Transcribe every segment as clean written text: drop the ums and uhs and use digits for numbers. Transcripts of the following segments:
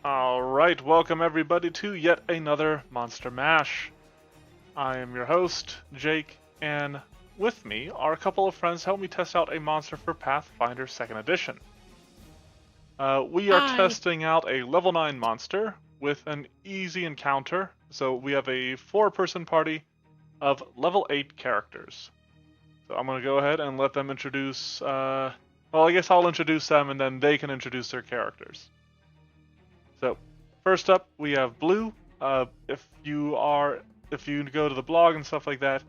Alright, welcome everybody to yet another Monster Mash. I am your host, Jake, and with me are a couple of friends to help me test out a monster for Pathfinder 2nd Edition. We are Hi. testing out a level 9 monster with an easy encounter, so we have a 4-person party of level 8 characters. So I'm going to go ahead and let them introduce, well, I guess I'll introduce them and then they can introduce their characters. So, first up, we have Blue. If you go to the blog and stuff like that,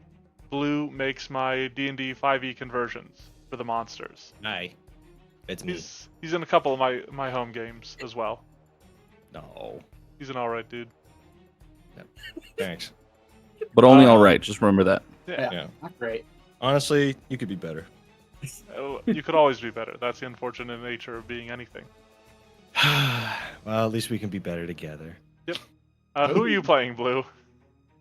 Blue makes my D&D 5e conversions for the monsters. Hi, it's me. He's in a couple of my home games as well. No, He's an alright dude. thanks. But only all right. Just remember that. Yeah. Not great. Honestly, you could be better. You could always be better. That's the unfortunate nature of being anything. Well, at least we can be better together. Yep. Who are you playing, Blue?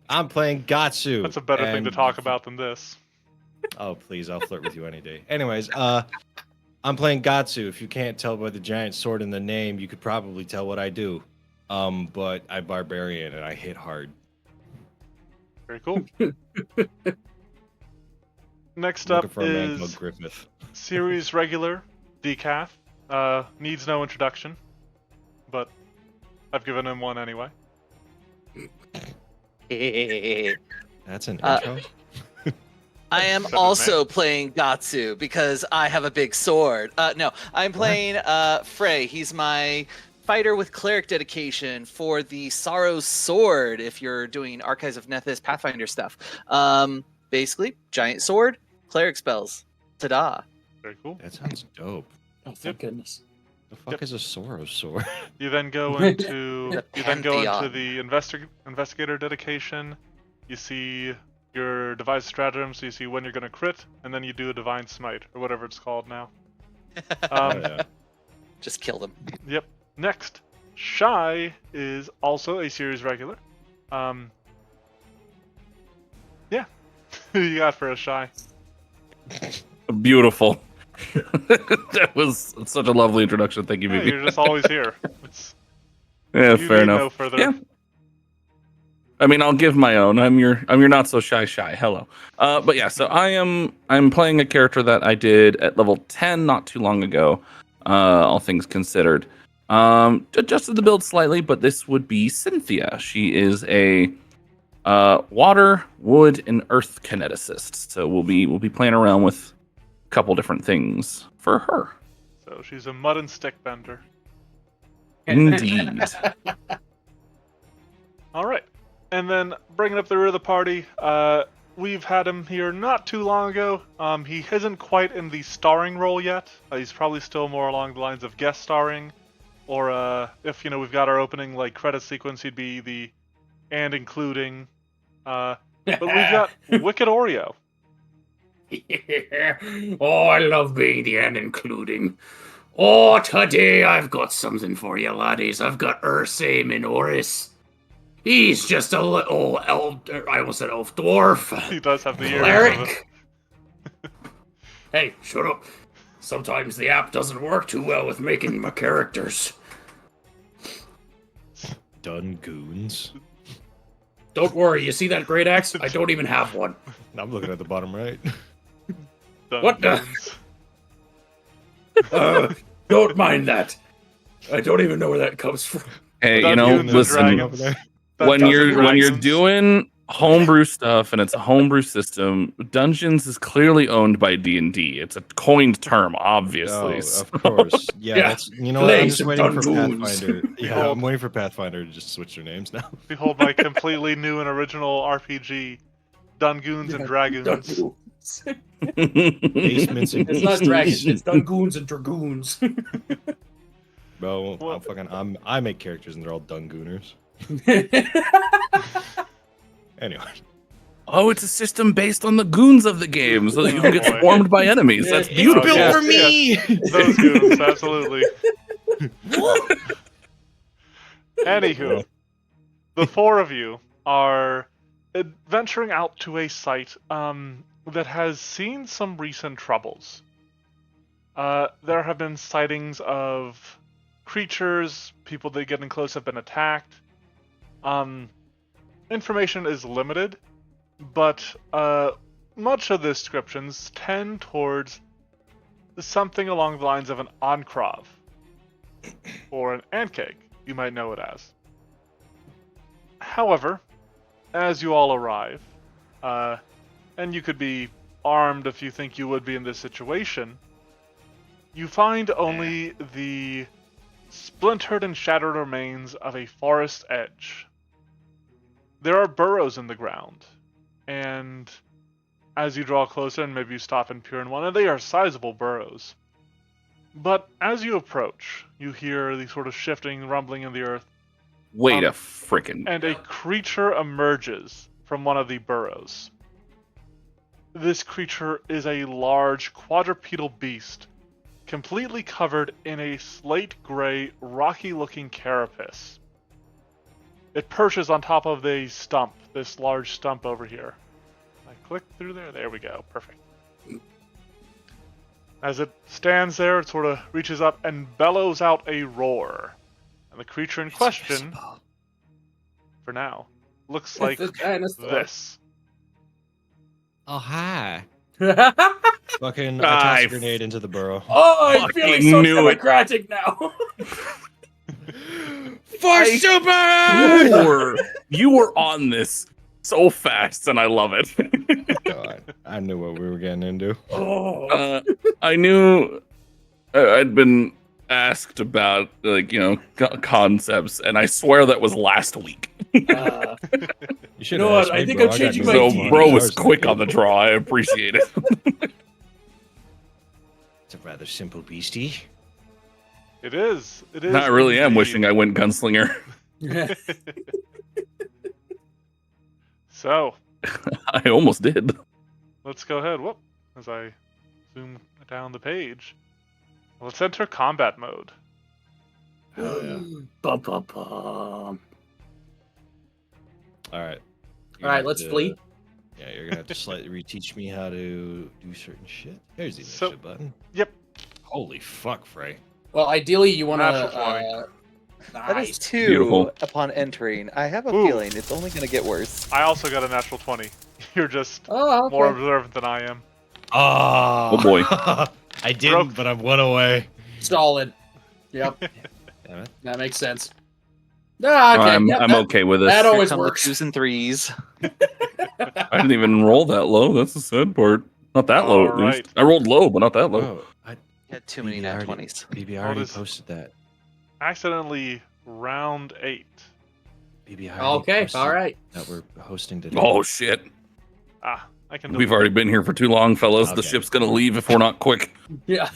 I'm playing Gatsu. That's a better thing to talk about than this. Oh, please, I'll flirt with you any day. Anyways, I'm playing Gatsu. If you can't tell by the giant sword in the name, you could probably tell what I do. But I'm barbarian and I hit hard. Very cool. Next Looking up for a man called is Griffith. series regular Decaf. Needs no introduction, but I've given him one anyway. That's an intro. I am Except his also playing Gatsu because I have a big sword. No, I'm playing Frey. He's my fighter with cleric dedication for the Sorrow's Sword if you're doing Archives of Nethys Pathfinder stuff. Basically, giant sword, cleric spells. Ta-da. Very cool. That sounds dope. Oh, thank goodness. The fuck is a Sorrow sword? You then go into The the investigator dedication. You see your device stratagem, so you see when you're going to crit, and then you do a divine smite or whatever it's called now. Oh, yeah. Just kill them. Yep. Next, Shy is also a series regular. Yeah. Who you got for a Shy? Beautiful. That was such a lovely introduction. Thank you, Yeah, Vivi. you're just always here. Yeah, You fair need enough. no further. Yeah. I mean, I'll give my own. I'm your not so shy. Hello. But yeah, so I'm playing a character that I did at level 10 not too long ago. All things considered. Adjusted the build slightly, but this would be Cynthia. She is a water, wood, and earth kineticist. So we'll be playing around with a couple different things for her. So she's a mud and stick bender. Indeed. All right. And then bringing up the rear of the party, we've had him here not too long ago. He isn't quite in the starring role yet. He's probably still more along the lines of guest starring, or if we've got our opening like credit sequence, he'd be the and including. But we've got Wicked Oreo. Oh, I love being the end including. Oh, today I've got something for you, laddies. I've got Ursay Minoris. He's just a little elf. I almost said elf dwarf. He does have the ears. Cleric. Hey, shut up. Sometimes the app doesn't work too well with making my characters. Dun goons. Don't worry, you see that great axe? I don't even have one. I'm looking at the bottom right. What the- Don't mind that. I don't even know where that comes from. Hey, Dungeons and listen. Dragons. When Dungeons you're and when you're Dragons. doing homebrew stuff and it's a homebrew system, Dungeons is clearly owned by D&D. It's a coined term, obviously. Oh, so- of course. Yeah, Yeah. that's, you know what? I'm Play just some waiting for Dungoons. Pathfinder. Yeah, I'm waiting for Pathfinder to just switch their names now. Behold my completely new and original RPG, Dungoons and Dragoons. Dungoons. Basements and It's not beasties. dragons, it's Dungoons and Dragoons. Bro, Well- I make characters and they're all Dungooners. Anyway, Oh, it's a system based on the goons of the game, so that you can get boy. swarmed by enemies. That's It's beautiful. built built for for me. Those goons, absolutely. Anywho, the four of you are venturing out to a site that has seen some recent troubles. There have been sightings of creatures, people that get in close have been attacked. Information is limited, but much of the descriptions tend towards something along the lines of an Ankrov, or an Ankeg, you might know it as. However, as you all arrive, and you could be armed if you think you would be in this situation, you find only the splintered and shattered remains of a forest edge. There are burrows in the ground, and as you draw closer, and maybe you stop and peer in one, and they are sizable burrows. But as you approach, you hear the sort of shifting, rumbling in the earth, Wait a frickin'. and a creature emerges from one of the burrows. This creature is a large quadrupedal beast, completely covered in a slate gray, rocky-looking carapace. It perches on top of the stump, this large stump over here. I click through there. There we go. Perfect. As it stands there, it sort of reaches up and bellows out a roar. And the creature in question, for now, looks like It's a dinosaur. this. Oh, hi. Oh, Fucking, I toss a grenade into the burrow. I'm feeling Fucking so knew it. democratic now. For super! You were on this so fast, and I love it. God, I knew what we were getting into. Oh. I knew I'd been asked about, like, concepts, and I swear that was last week. Uh, You should know have what? asked I me, think bro. I'm got changing no my So, team. bro $200 was in the quick on the game. draw. I appreciate it. It's a rather simple beastie. It is. It is. I really am indeed. wishing I went gunslinger. So, I almost did. let's go ahead. Whoop. As I zoom down the page. Let's enter combat mode. Hell yeah. Bum, bum, bum. All right. All right, let's flee. Yeah, you're gonna have to slightly reteach me how to do certain shit. There's the So- initiative button. Yep. Holy fuck, Frey. Well, ideally, you want Natural to. 20. That is Nice. 2 Beautiful. upon entering. I have a Ooh. feeling it's only going to get worse. I also got a natural 20. You're just Oh, okay. more observant than I am. Oh, boy. I didn't, but I'm one away. Solid. Yep, Damn it. that makes sense. Ah, okay. I'm yep, okay with this. that Here always come the works. 2s and 3s. I didn't even roll that low. That's the sad part. Not that low, at least. Alright. I rolled low, but not that low. Oh, I, Had too many BB nat already- 20s. BB Oh, already this- posted that. Accidentally round 8. BB already Okay, posted all right. that we're hosting today. Oh, shit. Ah, I can. We've already been here for too long, fellas. The Okay. ship's going to leave if we're not quick. Yeah.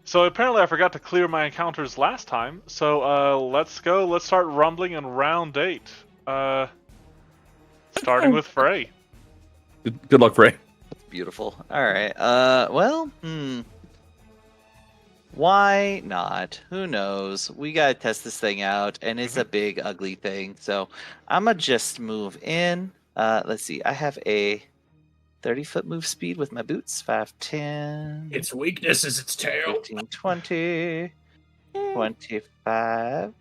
So apparently I forgot to clear my encounters last time. So let's go. Let's start rumbling in round 8. Starting with Frey. Good luck, Frey. Beautiful. All right. Why not? Who knows? We gotta test this thing out, and it's a big, ugly thing. So I'm gonna just move in. Let's see. I have a 30-foot move speed with my boots. 5, 10, Its weakness is its tail. 15, 20, 25.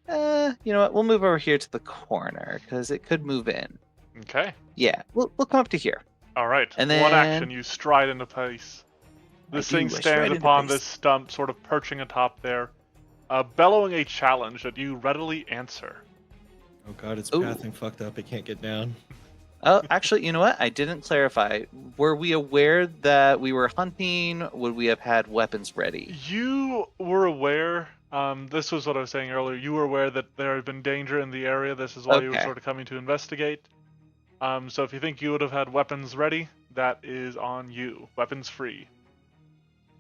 You know what? We'll move over here to the corner because it could move in. Okay. Yeah, we'll come up to here. All right. And One then- action. You stride into place. This I thing do, I stride stands into upon place. this stump, sort of perching atop there, bellowing a challenge that you readily answer. Oh god, it's Ooh. pathing fucked up. It can't get down. Oh, actually, you know what? I didn't clarify. Were we aware that we were hunting? Would we have had weapons ready? You were aware. This was what I was saying earlier. You were aware that there had been danger in the area. This is why you were Okay. sort of coming to investigate. So if you think you would have had weapons ready, that is on you. Weapons free.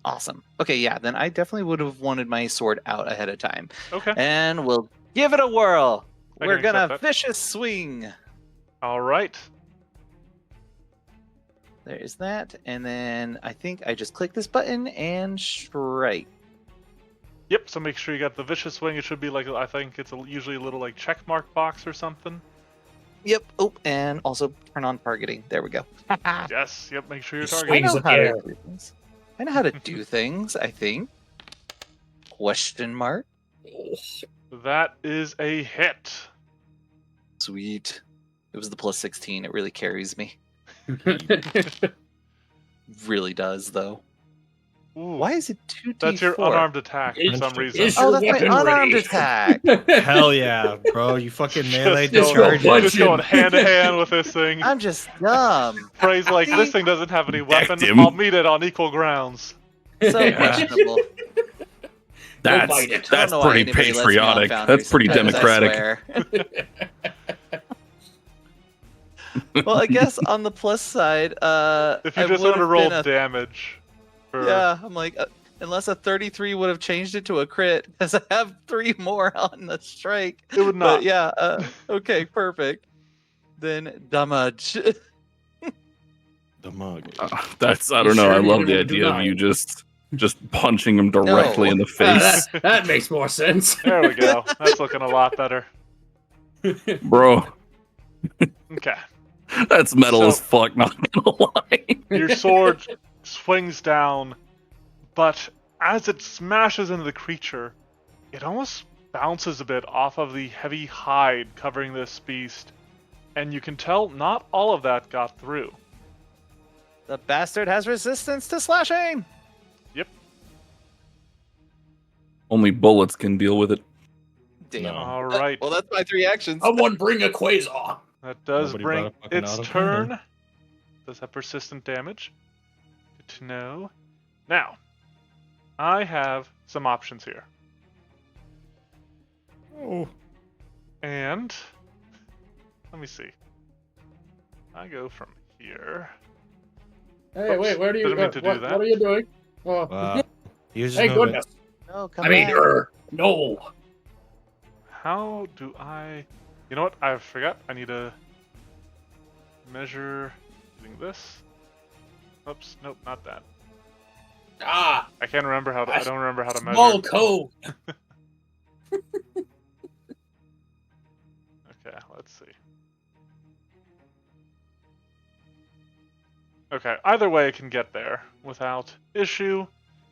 Awesome. Okay, yeah, then I definitely would have wanted my sword out ahead of time. Okay. And we'll give it a whirl. I We're can gonna accept that. vicious swing. All right. There is that. And then I think I just click this button and strike. Yep. So make sure you got the vicious swing. It should be like, I think it's usually a little like check mark box or something. Yep. Oh, and also turn on targeting. There we go. Yes. Yep. Make sure you're Just I targeting. swings know at the how to air. do things. I know how to do things, I think. Question mark? That is a hit. Sweet. It was the plus 16. It really carries me. Really does, though. Ooh, Why is it 2d4? that's your unarmed attack for Is- some reason. is- Oh, your that's my weapon unarmed ready? attack. Hell yeah, bro! You fucking melee Just go discharge. punch Just going hand to hand with this thing. I'm just dumb. Frey's like, See? this thing doesn't have any weapon. him. I'll meet it on equal grounds. So Yeah. questionable. That's fight it. I don't that's know why pretty anybody lets me on patriotic. Foundry That's pretty sometimes, I democratic. swear. Well, I guess on the plus side, If you I just would've want to roll been a- damage. For... Yeah, I'm like, unless a 33 would have changed it to a crit, because I have 3 more on the strike. It would not. But yeah, okay, perfect. Then damage. The mug. That's I You don't know. sure I you love didn't the want to do idea of 9? you just punching him directly in the face, That makes more sense. There we go. That's looking a lot better. bro. Okay. That's metal So- as fuck. Not gonna lie. Your sword swings down, but as it smashes into the creature, it almost bounces a bit off of the heavy hide covering this beast, and you can tell not all of that got through. The bastard has resistance to slashing. Only bullets can deal with it. Damn. No. All right. Well, that's my 3 actions. Someone bring a quasar. That does Nobody bring brought a fucking its autocannon. turn. Does have persistent damage. Good to know. Now, I have some options here. Oh. And let me see. I go from here. Hey, wait, where do you Didn't mean to do that. What are you doing? Oh, He uses thank movement. goodness. No, come I mean, back. no. How do I... You know what? I forgot. I need to measure using this. Oops. Nope, not that. Ah, I can't remember how to... I don't remember how to measure. small code. Okay, let's see. Okay, either way I can get there without issue.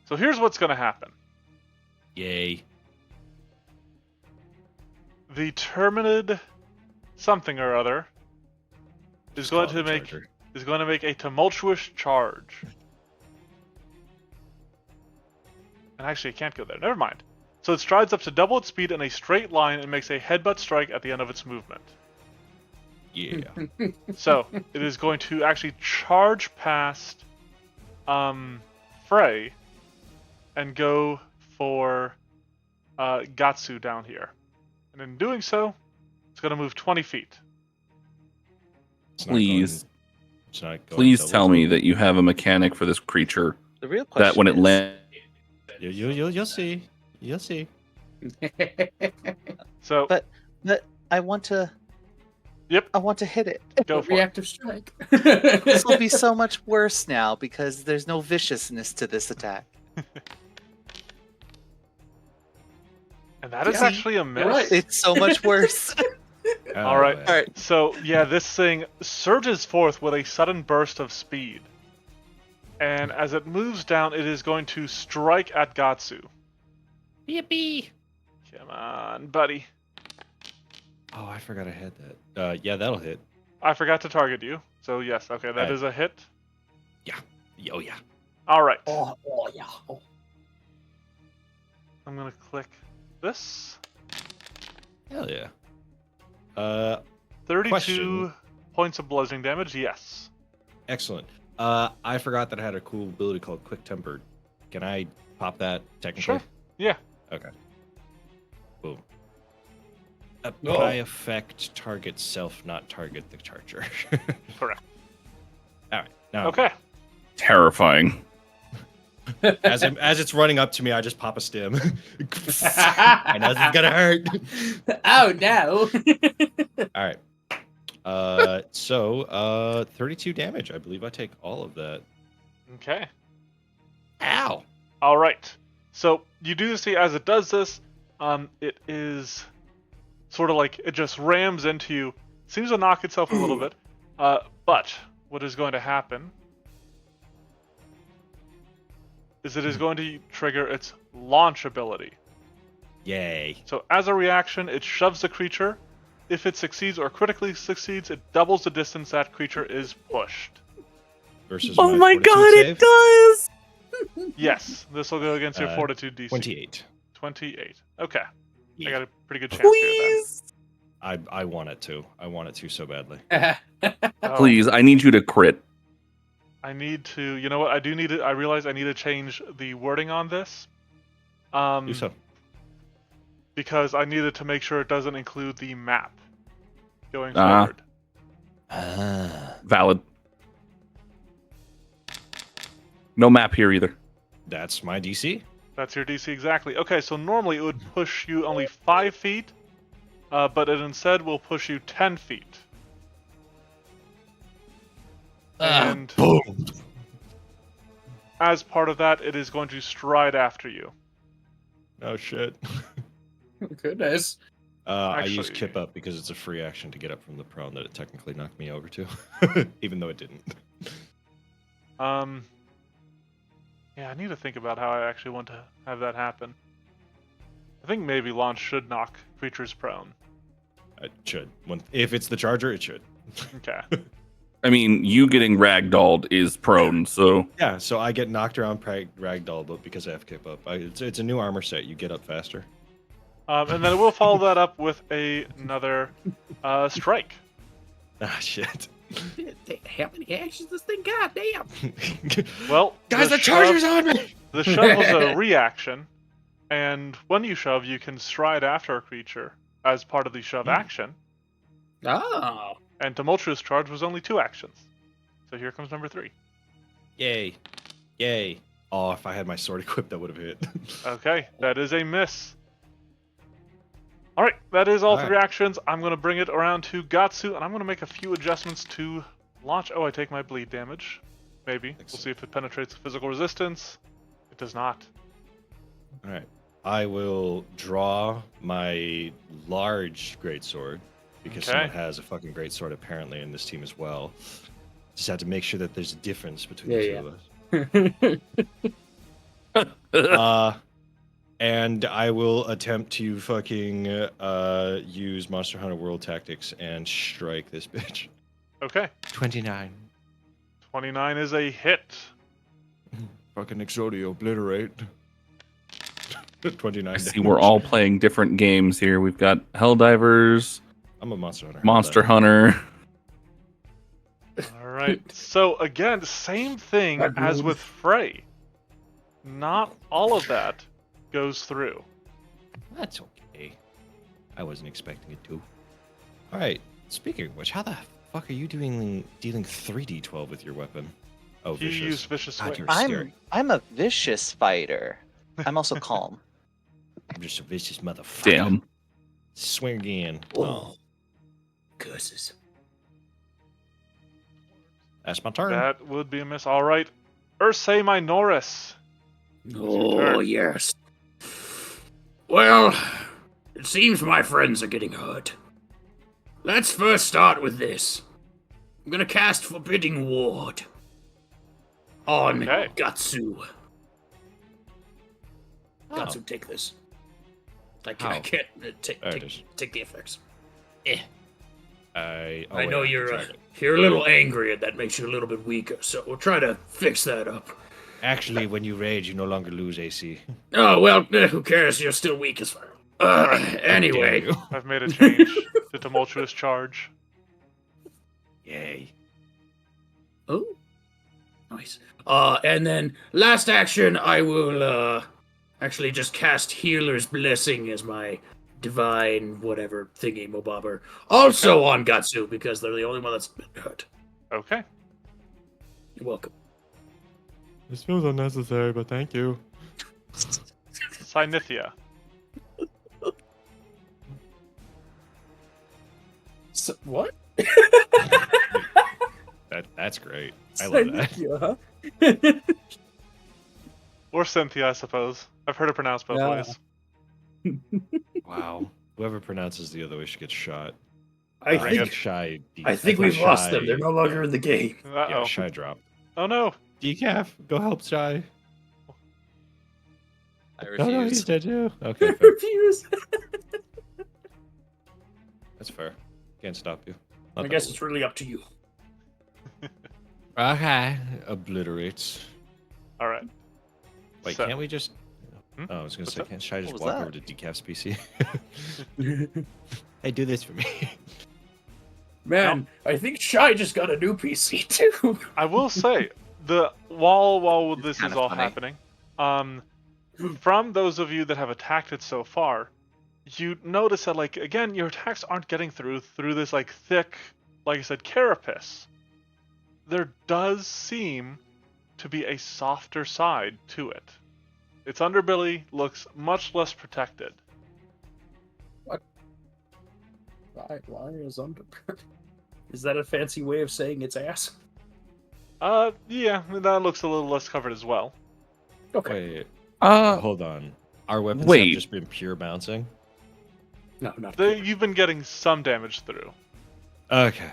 So here's what's going to happen. Yay. The Terminid something or other is going to Call it make charger. a tumultuous charge. And actually it can't go there. Never mind. So it strides up to double its speed in a straight line and makes a headbutt strike at the end of its movement. Yeah. So it is going to actually charge past Frey and go for Gatsu down here. And in doing so, it's going to move 20 feet. It's not Please, going- it's not going please double tell speed. me that you have a mechanic for this creature The real question that when it is, lands, You'll see. You'll see. So But I want to. Yep. I want to hit it. go for it. Reactive strike. This will be so much worse now because there's no viciousness to this attack. And that is Yeah, actually a miss. you're right. It's so much worse. All right. man. All right. So, yeah, this thing surges forth with a sudden burst of speed. And as it moves down, it is going to strike at Gatsu. Yippee! Come on, buddy. Oh, I forgot I had that. Yeah, that'll hit. I forgot to target you. So, yes, okay, that Right. is a hit. Oh, yeah. All right. Oh yeah. Oh. I'm going to click this. Hell yeah. 32 Question. points of bludgeoning damage, yes. Excellent. I forgot that I had a cool ability called Quick Tempered. Can I pop that technically? Sure. Yeah. Okay. Boom. Oh. Apply effect target self, not target the charger. Correct. All right. Now, Okay. terrifying. as it's running up to me, I just pop a stim. I know this is gonna hurt. Oh no! All right. So 32 damage. I believe I take all of that. Okay. Ow. All right. So you do see as it does this, it is sort of like it just rams into you. Seems to knock itself a little bit. But what is going to happen is it is going to trigger its launch ability. Yay. So as a reaction, it shoves the creature. If it succeeds or critically succeeds, it doubles the distance that creature is pushed. Versus Oh my fortitude god, save. it does! Yes, this will go against your Fortitude DC. 28. 28. Okay. Yeah. I got a pretty good chance here then. Please! I want it to. I want it to so badly. Oh, Please, I need you to crit. I need to. You know what? I do need to. I realize I need to change the wording on this. Do so. Because I needed to make sure it doesn't include the map going forward. Valid. No map here either. That's my DC. That's your DC exactly. Okay, so normally it would push you only 5 feet, but it instead will push you 10 feet. And Boom. as part of that, it is going to stride after you. Oh shit. Goodness. I use Actually- kip up because it's a free action to get up from the prone that it technically knocked me over to, even though it didn't. Yeah, I need to think about how I actually want to have that happen. I think maybe launch should knock creatures prone. It should. If it's the charger, it should. Okay. I mean, you getting ragdolled is prone, so Yeah, so I get knocked around ragdoll, but because I have kip up, it's a new armor set. You get up faster. And then we'll follow that up with another strike. Ah, shit. How many actions this thing got? Damn. Well, Guys, the shove- charger's on me! The shove was a reaction, and when you shove, you can stride after a creature as part of the shove action. Oh. And tumultuous charge was only 2 actions. So here comes number 3. Yay. Yay. Oh, if I had my sword equipped, that would have hit. Okay, that is a miss. Alright, that is all All 3 actions. I'm going to bring it around to Gatsu, and I'm going to make a few adjustments to launch. Oh, I take my bleed damage. Maybe. We'll Excellent. see if it penetrates physical resistance. It does not. Alright. I will draw my large greatsword, because Okay. someone has a fucking greatsword apparently in this team as well. Just have to make sure that there's a difference between the two of us. And I will attempt to fucking use Monster Hunter World Tactics and strike this bitch. Okay. 29. 29 is a hit. Fucking Exodio, obliterate. 29. I see we're all playing different games here. We've got Helldivers, I'm a Monster Hunter. Monster Hunter. Alright, so again, same thing as with Frey. Not all of that goes through. That's okay. I wasn't expecting it to. Alright, speaking of which, how the fuck are you dealing 3d12 with your weapon? Oh, He vicious. used Vicious God, Swing. you're scary. I'm a vicious fighter. I'm also calm. I'm just a vicious motherfucker. Damn. Swing again. Oh. Curses. That's my turn. That would be a miss. Alright. Ursay Minoris. Oh, turn. yes. Well, it seems my friends are getting hurt. Let's first start with this. I'm gonna cast Forbidding Ward on Okay. Gatsu. Gatsu, take this. I How? can't take There it is. take the effects. I I know wait, you're drag it. you're a little angry, and that makes you a little bit weaker. So we'll try to fix that up. Actually, when you rage, you no longer lose AC. Oh well, who cares? You're still weak as fuck. Anyway, Damn you. I've made a change to Tumultuous Charge. Yay. oh, nice. And then last action, I will actually just cast Healer's Blessing as my divine whatever thingy mobobber. Also on Gatsu because they're the only one that's been hurt. Okay. You're welcome. This feels unnecessary, but thank you. Sinithia. So, what? That's great. I love that. Yeah. Or Cynthia, I suppose. I've heard it pronounced both Yeah. ways. Wow. Whoever pronounces the other way should get shot. I think- shy. I think we've lost them. They're no longer in the game. Uh-oh. Yeah, shy drop. Oh no. Decaf, go help shy. I No, no, refuse. he's dead too. Okay, fair. Refuse. That's fair. Can't stop you. I guess it's really up to you. Okay. Obliterates. All right. Wait, So- can't we just? Hmm? Oh, I was gonna What's say, that? should I just was walk that? over to Decap's PC? Hey, do this for me. Man, I think Shy just got a new PC too. I will say while this is kinda all funny. happening, from those of you that have attacked it so far, you notice that like again your attacks aren't getting through this like thick, like I said, carapace. There does seem to be a softer side to it. Its underbelly looks much less protected. Why is under? Is that a fancy way of saying its ass? Yeah, that looks a little less covered as well. Okay. Wait, Uh, hold on. Our weapons wait. have just been pure bouncing. No, not You've been getting some damage through. Okay.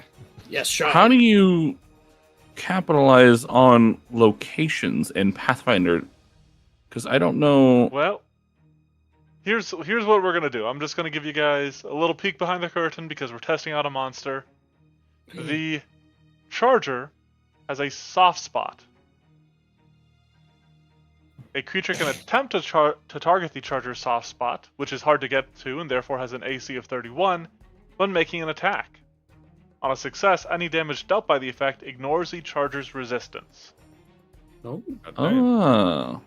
Yes, Shy. how do you capitalize on locations in Pathfinder? Because I don't know. Well, here's what we're gonna do. I'm just gonna give you guys a little peek behind the curtain because we're testing out a monster. The charger has a soft spot. A creature can attempt to target the charger's soft spot, which is hard to get to and therefore has an AC of 31, when making an attack. On a success, any damage dealt by the effect ignores the charger's resistance. Oh, Oh.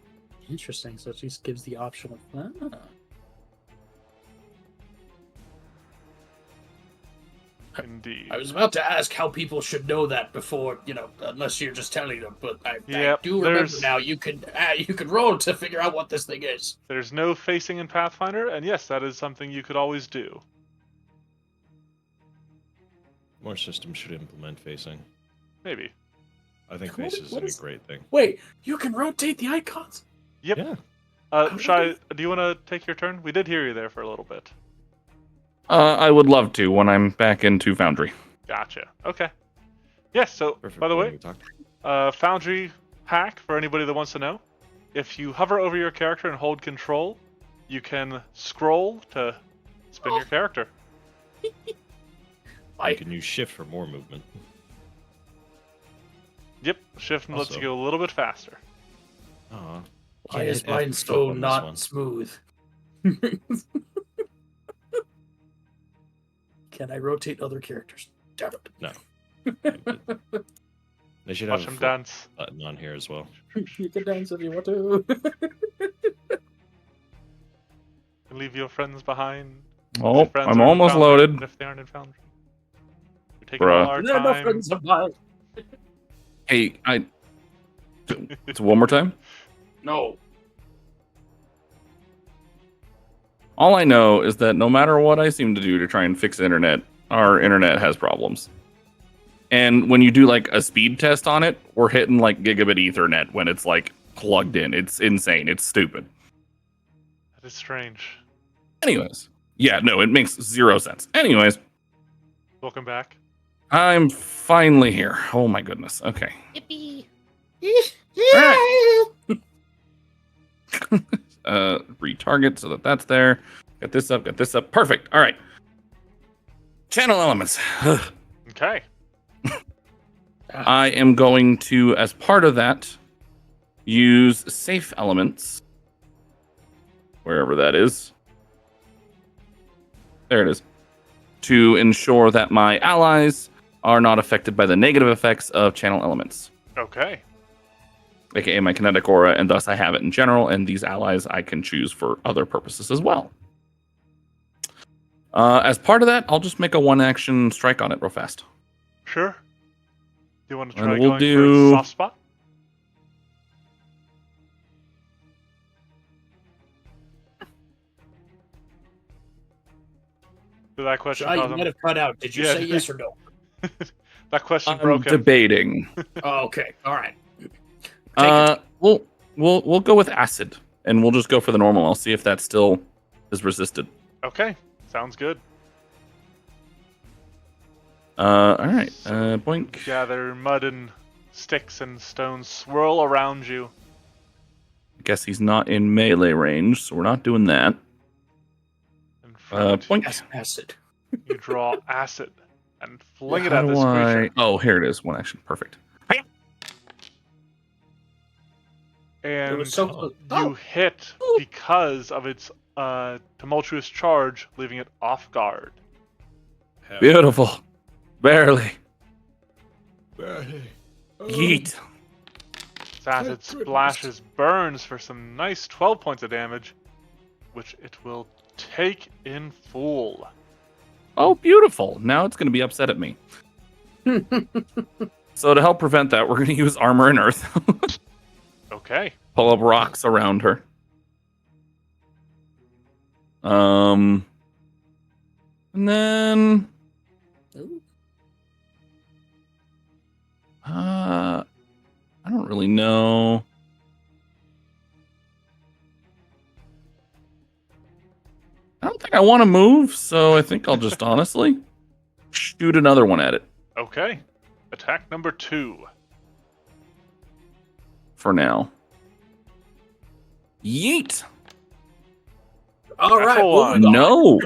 interesting. So it just gives the option of. Indeed. I was about to ask how people should know that before, unless you're just telling them. But I Yep, do remember there's- now. You can roll to figure out what this thing is. There's no facing in Pathfinder, and yes, that is something you could always do. More systems should implement facing. Maybe. I think What- face what is is- a great thing. Wait, you can rotate the icons. Yep. Yeah. Shai, do you want to take your turn? We did hear you there for a little bit. I would love to when I'm back into Foundry. Gotcha. Okay. Yes, so, Perfect. by the when way, we talked. Foundry hack, for anybody that wants to know, if you hover over your character and hold control, you can scroll to spin your character. You can use shift for more movement. Yep, shift lets you Also- go a little bit faster. Aw. Why I is hit F mine for so flip on this not one. smooth? Can I rotate other characters? Damn it. No. They should Watch have a him flip dance. button on here as well. You can dance if you want to. And leave your friends behind. Oh, If friends I'm are in almost Foundry, loaded. and if they aren't in Foundry. We're taking Bruh. all our They're no time. friends of mine. Hey, it's one more time. No. All I know is that no matter what I seem to do to try and fix the internet, our internet has problems. And when you do like a speed test on it, we're hitting like gigabit Ethernet when it's like plugged in. It's insane. It's stupid. That is strange. Anyways, yeah, no, it makes zero sense. Anyways, Welcome back. I'm finally here. Oh my goodness. Okay. Yippee! Retarget so that's there. Get this up. Get this up. Perfect. All right. Channel elements. Okay. I am going to, as part of that, use safe elements. Wherever that is. There it is. To ensure that my allies are not affected by the negative effects of channel elements, Okay. aka my kinetic aura, and thus I have it in general, and these allies I can choose for other purposes as well. As part of that, I'll just make a one-action strike on it real fast. Sure. Do you want to And try we'll going do- for its soft spot? Did that question Shy, you cause him? might have cut out. Did you Yeah. say yes or no? That question I'm broke him. debating. Oh, okay. All right. Take your We'll go with acid, and we'll just go for the normal. I'll see if that still is resisted. Okay. Sounds good. All right. Boink. Gather mud and sticks and stones swirl around you. I guess he's not in melee range, so we're not doing that. In front, Boink. That's acid. you draw acid and fling it How at this do I? creature. Oh, here it is. One action. Perfect. And was so close. you hit because of its tumultuous charge, leaving it off guard. Beautiful. Barely. Barely. Yeet. Its acid splashes burns for some nice 12 points of damage, which it will take in full. Oh, beautiful. Now it's going to be upset at me. So to help prevent that, we're going to use armor and earth. Okay. Pull up rocks around her. And then Ooh. I don't really know. I don't think I want to move, so I think I'll just honestly shoot another one at it Okay. Attack number 2. for now. Yeet! All right. Natural one. moving on. No!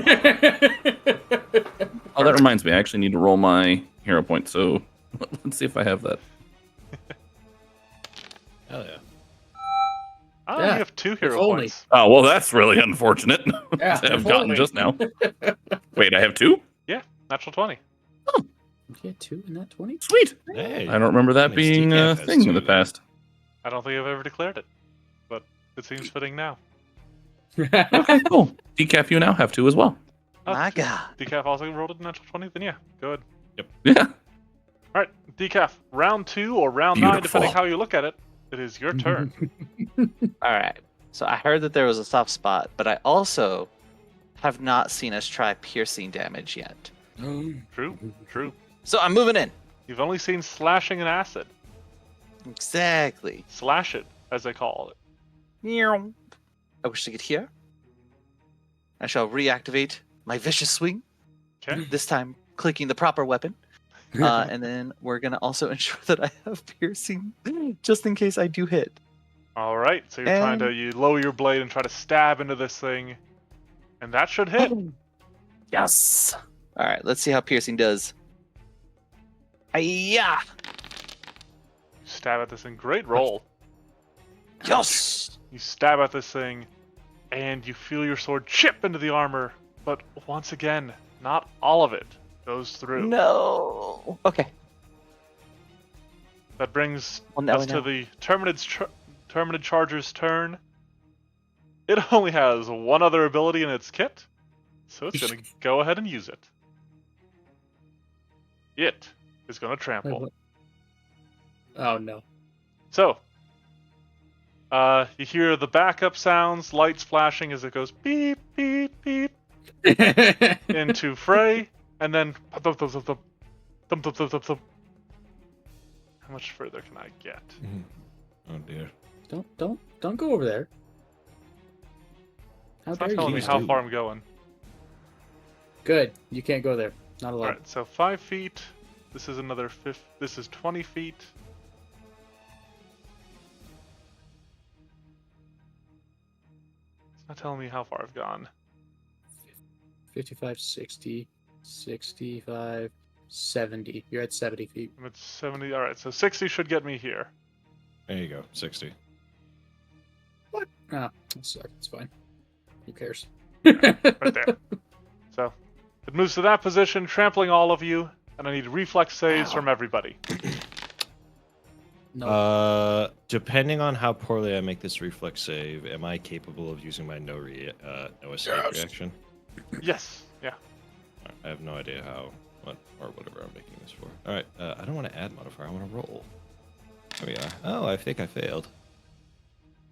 Oh, that reminds me. I actually need to roll my hero point, so let's see if I have that. Hell yeah. Oh, Yeah, you have 2 hero only. points. Oh, well, that's really unfortunate Yeah, to have if gotten only. just now. Wait, I have 2? Natural 20. Yeah, 2 in that 20. Sweet! Hey. I don't remember that Nice. being Decaf a has thing in 2 the then. past. I don't think I've ever declared it, but it seems fitting now. Okay, cool. Decaf, you now have 2 as well. Oh, My God. Decaf also rolled a natural 20? Then yeah, go ahead. Yeah. Alright, Decaf, round 2 or round 9, Beautiful. depending how you look at it, it is your turn. All right. So I heard that there was a soft spot, but I also have not seen us try piercing damage yet. True, true. So I'm moving in. You've only seen slashing and acid. Exactly. Slash it, as they call it. I wish to get here. I shall reactivate my vicious swing, Okay. this time clicking the proper weapon. And then we're going to also ensure that I have piercing, just in case I do hit. Alright, so you're trying to you lower your blade and try to stab into this thing. And that should hit. Yes. All right, let's see how piercing does. Hiya! You stab at this thing. Great roll. Yes. You stab at this thing, and you feel your sword chip into the armor, but once again, not all of it goes through. No. Okay. That brings Well, now us I to know. the Terminid Charger's turn. It only has one other ability in its kit, so it's going to go ahead and use it. It is going to trample. Oh no. So, you hear the backup sounds, lights flashing as it goes beep, beep, beep into Frey, and then thump, thump, thump, thump, thump, thump, thump, thump, thump. How much further can I get? Oh dear. Don't go over there. How It's not dare telling you? me how far I'm going. Good. You can't go there. Not allowed. Alright, so 5 feet. This is another this is 20 feet. It's not telling me how far I've gone. 55, 60, 65, 70. You're at 70 feet. I'm at 70. Alright, so 60 should get me here. There you go. 60. What? Oh, it's fine. Who cares? Right there. So, it moves to that position, trampling all of you, and I need reflex saves from everybody. No. Depending on how poorly I make this reflex save, am I capable of using my no escape Yes. reaction? Yes. Yeah. I have no idea how, or whatever I'm making this for. All right, I don't want to add modifier. I want to roll. There we are. Oh, I think I failed.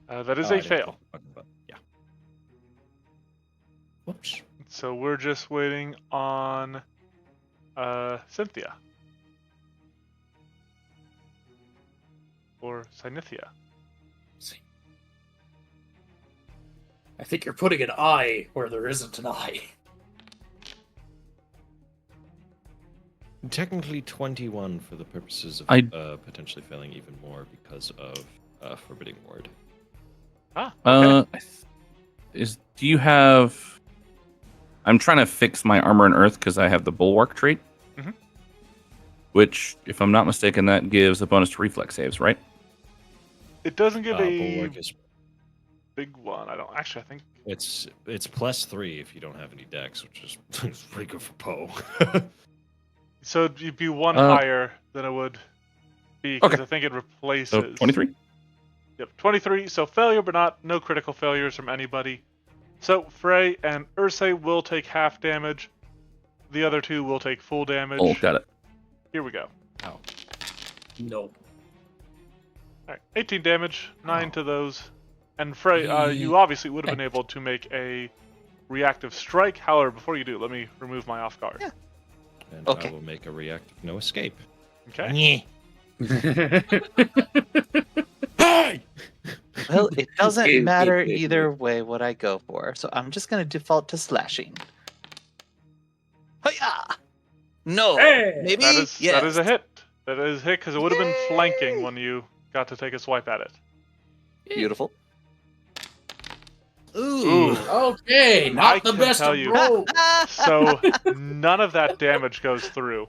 That is Oh, I a didn't fail. click the button. Yeah. Whoops. So we're just waiting on Cynthia. Or Cynthia. I think you're putting an I where there isn't an I. Technically 21 for the purposes of I- potentially failing even more because of Forbidding Ward. Ah, okay. Do you have? I'm trying to fix my armor and earth because I have the bulwark trait, Mhm. which, if I'm not mistaken, that gives a bonus to reflex saves, right? It doesn't give a Bulwark is big one. I don't actually. I think it's +3 if you don't have any dex, which is pretty good for Poe. so. It'd be one Uh, higher than it would be because Okay. I think it So replaces. 23. Yep, 23. So failure, but no critical failures from anybody. So Frey and Ursay will take half damage. The other two will take full damage. Oh, got it. Here we go. No. All right, 18 damage, 9 Oh. to those. And Frey, you obviously would have been able to make a reactive strike. However, before you do, let me remove my off guard. Yeah. And Okay. I will make a reactive no escape. Okay. Hey! Well, it doesn't Ew, matter ew, ew, either ew. way what I go for, so I'm just gonna default to slashing. Hiya! No, Hey! maybe That is yes. that is a hit. That is a hit because it would have been flanking Yay! when you got to take a swipe at it. Beautiful. Ooh. Okay, I not the can best tell of you. roll. So none of that damage goes through.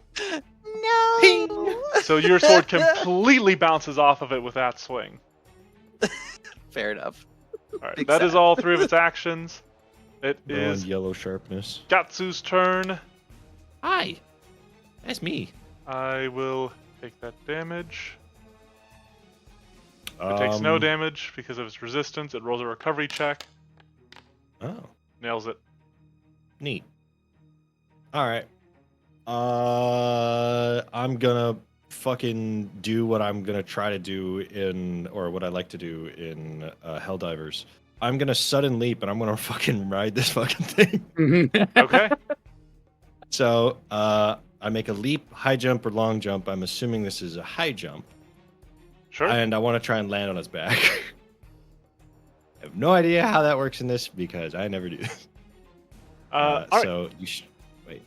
No. So your sword completely bounces off of it with that swing. Fair enough. All right, Big that is sad. all 3 of its actions. It On is yellow sharpness. Gatsu's turn. Hi. That's me. I will take that damage. It takes no damage because of its resistance. It rolls a recovery check. Oh, Nails it. neat. All right. I'm gonna fucking do what I'm gonna try to do or what I like to do in Helldivers. I'm gonna sudden leap and I'm gonna fucking ride this fucking thing. Okay. So, I make a leap, high jump, or long jump. I'm assuming this is a high jump, Sure. and I want to try and land on his back. I have no idea how that works in this because I never do this. All right. So you wait.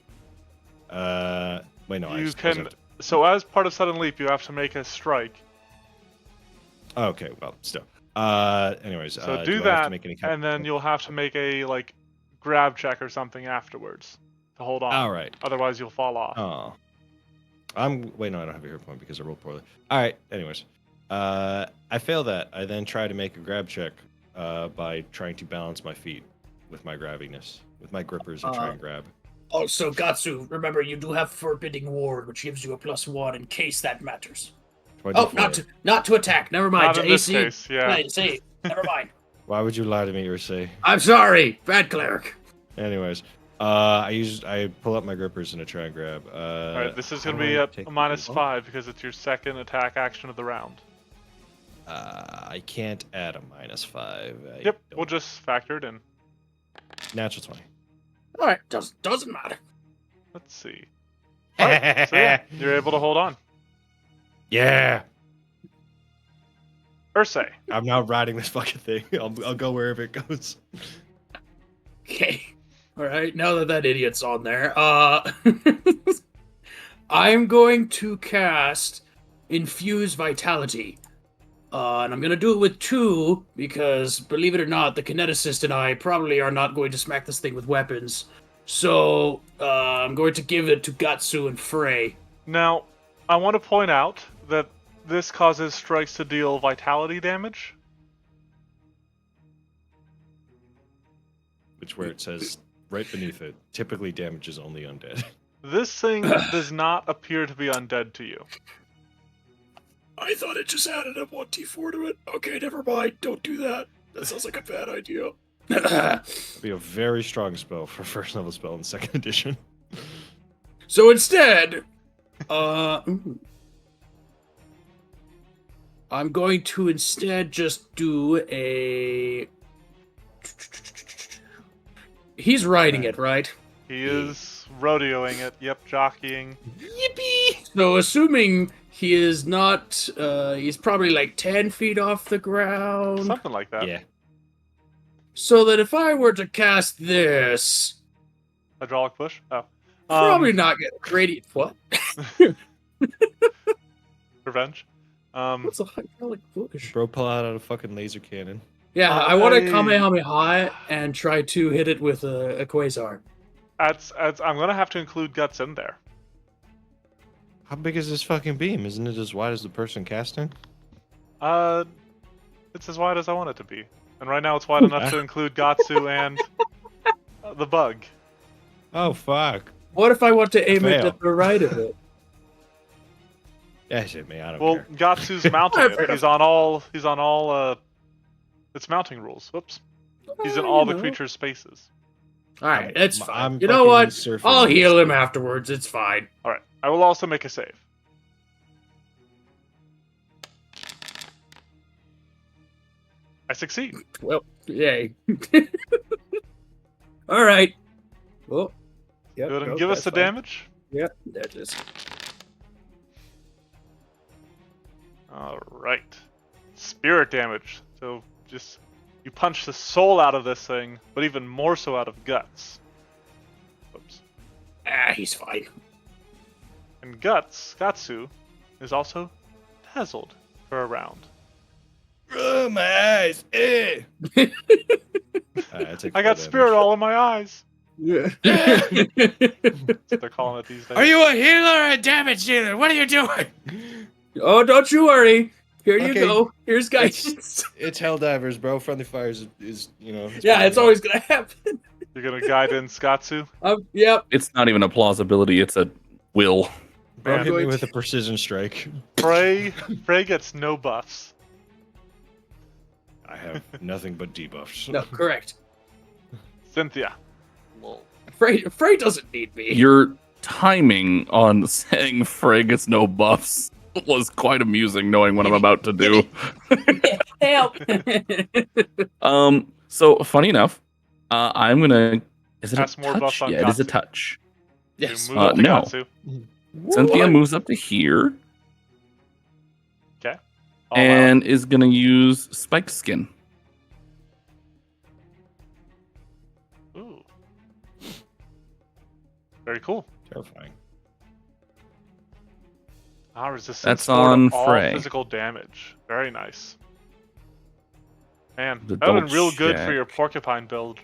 Wait, no. I You suppose I can. have to- So as part of sudden leap, you have to make a strike. Okay, well, still. Anyways, So do do I have that, to make any kind and then you'll have to make a grab check or something afterwards to hold on. All right. Otherwise, you'll fall off. Oh. Wait, no, I don't have a hero point because I rolled poorly. All right. Anyways, I fail that. I then try to make a grab check by trying to balance my feet with my grabbiness. With my grippers, I try and grab. Also, Gatsu, remember you do have Forbidding Ward, which gives you a +1 in case that matters. 24. Oh, not to attack. Never mind. Not in this AC. case, yeah. Right, say, never mind. Why would you lie to me or say? I'm sorry, bad cleric. Anyways, I pull up my grippers and I try and grab. All right, this is how going to do be I a take -5 because it's your second attack action of the round. I can't add a -5. I Yep, we'll don't- just factor it in. natural 20. All right, doesn't matter. Let's see. All right, so yeah, you're able to hold on. Yeah, Ursay. I'm now riding this fucking thing. I'll go wherever it goes. Okay. All right. Now that idiot's on there, I'm going to cast Infuse Vitality. And I'm going to do it with 2 because, believe it or not, the kineticist and I probably are not going to smack this thing with weapons. So, I'm going to give it to Gatsu and Frey. Now, I want to point out that this causes strikes to deal vitality damage. Which where it says right beneath it, typically damages only undead. This thing does not appear to be undead to you. I thought it just added a 1d4 to it. Okay, never mind. Don't do that. That sounds like a bad idea. It'd be a very strong spell for first level spell in second edition. So instead, I'm going to instead just do a. He's riding it, right? He is rodeoing it. Yep, jockeying. Yippee! So assuming he is not, he's probably like 10 feet off the ground. Something like that. Yeah. So that if I were to cast this, Hydraulic push. Oh. probably not get radiant. What? Revenge. What's a hydraulic push? Bro, pull out a fucking laser cannon. Yeah, I want to Kamehameha and try to hit it with a quasar. I'm gonna have to include Guts in there. How big is this fucking beam? Isn't it as wide as the person casting? It's as wide as I want it to be, and right now it's wide enough to include Gatsu and the bug. Oh fuck. What if I want to aim it fail. at the right of it? Yeah, shit me. I don't Well, care. Gatsu's mounting it. He's on all. Its mounting rules. Whoops. He's in all the creature's spaces. All right, it's fine. I'm You know what? fucking surfing I'll this. heal him afterwards. It's fine. All right. I will also make a save. I succeed. Well, yay. All right. Well, yep, Go ahead and nope, give us that's the fine. damage. Yep, that is. All right. Spirit damage. So just you punch the soul out of this thing, but even more so out of Guts. Whoops. He's fine. And Gatsu, is also dazzled for a round. Oh, my eyes. Eh. I got spirit all in my eyes. Yeah. That's what they're calling it these days. Are you a healer or a damage dealer? What are you doing? Oh, don't you worry. Here you Okay. go. Here's guidance. It's Helldivers, bro. Friendly fires is you know. Yeah, it's always gonna happen. You're gonna guide in Gatsu? Yep. It's not even a plausibility, it's a will. Bro, Man. hit me with a precision strike. Frey gets no buffs. I have nothing but debuffs. No, correct. Cynthia. Lol. Frey doesn't need me. Your timing on saying Frey gets no buffs was quite amusing, knowing what I'm about to do. Help. So funny enough, I'm gonna. Is it Cast a more touch? buffs on Yeah, it is a Gatsu. touch. Yes. You move up to no. Gatsu. Cynthia moves up to here Okay. All out. and is gonna use Spiked Skin. Ooh. Very cool. Terrifying. Resistance That's for on all Frey. physical damage. Very nice. Man, The that would have been double real good for check. your porcupine build.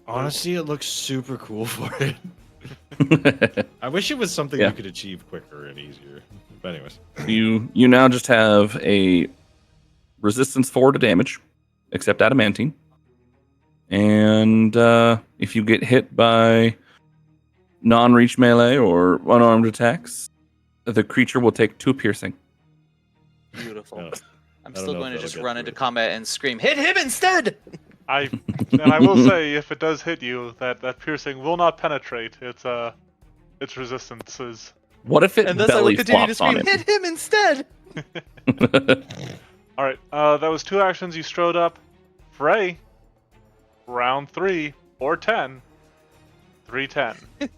Honestly, it looks super cool for it. I wish it was something Yeah. you could achieve quicker and easier. But anyways. you now just have a resistance 4 to damage, except adamantine. And if you get hit by non-reach melee or unarmed attacks, the creature will take 2 piercing. Beautiful. No, I'm don't still know going if to just that'll get run through into it. combat and scream, "Hit him instead!" I will say, if it does hit you, that piercing will not penetrate its resistances. What if it And thus I will belly continue to flops on scream, him? "Hit him instead!" All right, that was 2 actions. You strode up. Frey, round 3, 410, 310.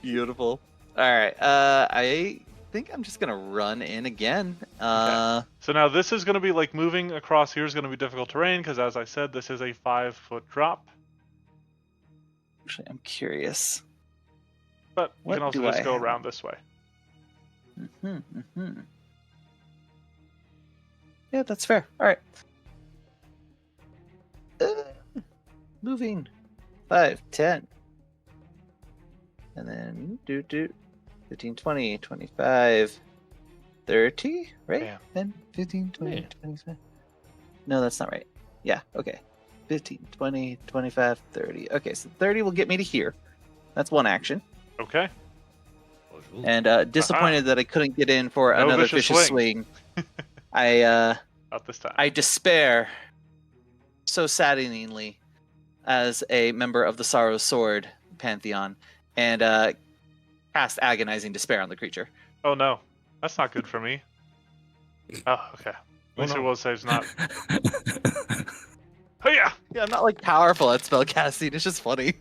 Beautiful. All right. I think I'm just gonna run in again. So now this is going to be like moving across here is going to be difficult terrain because, as I said, this is a 5-foot drop. Actually, I'm curious. But you What can also do just I go have? around this way. Yeah, that's fair. All right. Moving. 5, 10. And then 15, 20, 25, 30, right? Damn. Then 15, 20, Yeah. 25. No, that's not right. Yeah, okay. 15, 20, 25, 30. Okay, so 30 will get me to here. That's one action. Okay. And disappointed that I couldn't get in for No another vicious vicious swing. swing. I Not this time. I despair so saddeningly as a member of the Sorrow Sword Pantheon and cast Agonizing Despair on the creature. Oh no, that's not good for me. Oh, okay. At least your will save's not. Oh yeah. Yeah, I'm not like powerful at spellcasting. It's just funny.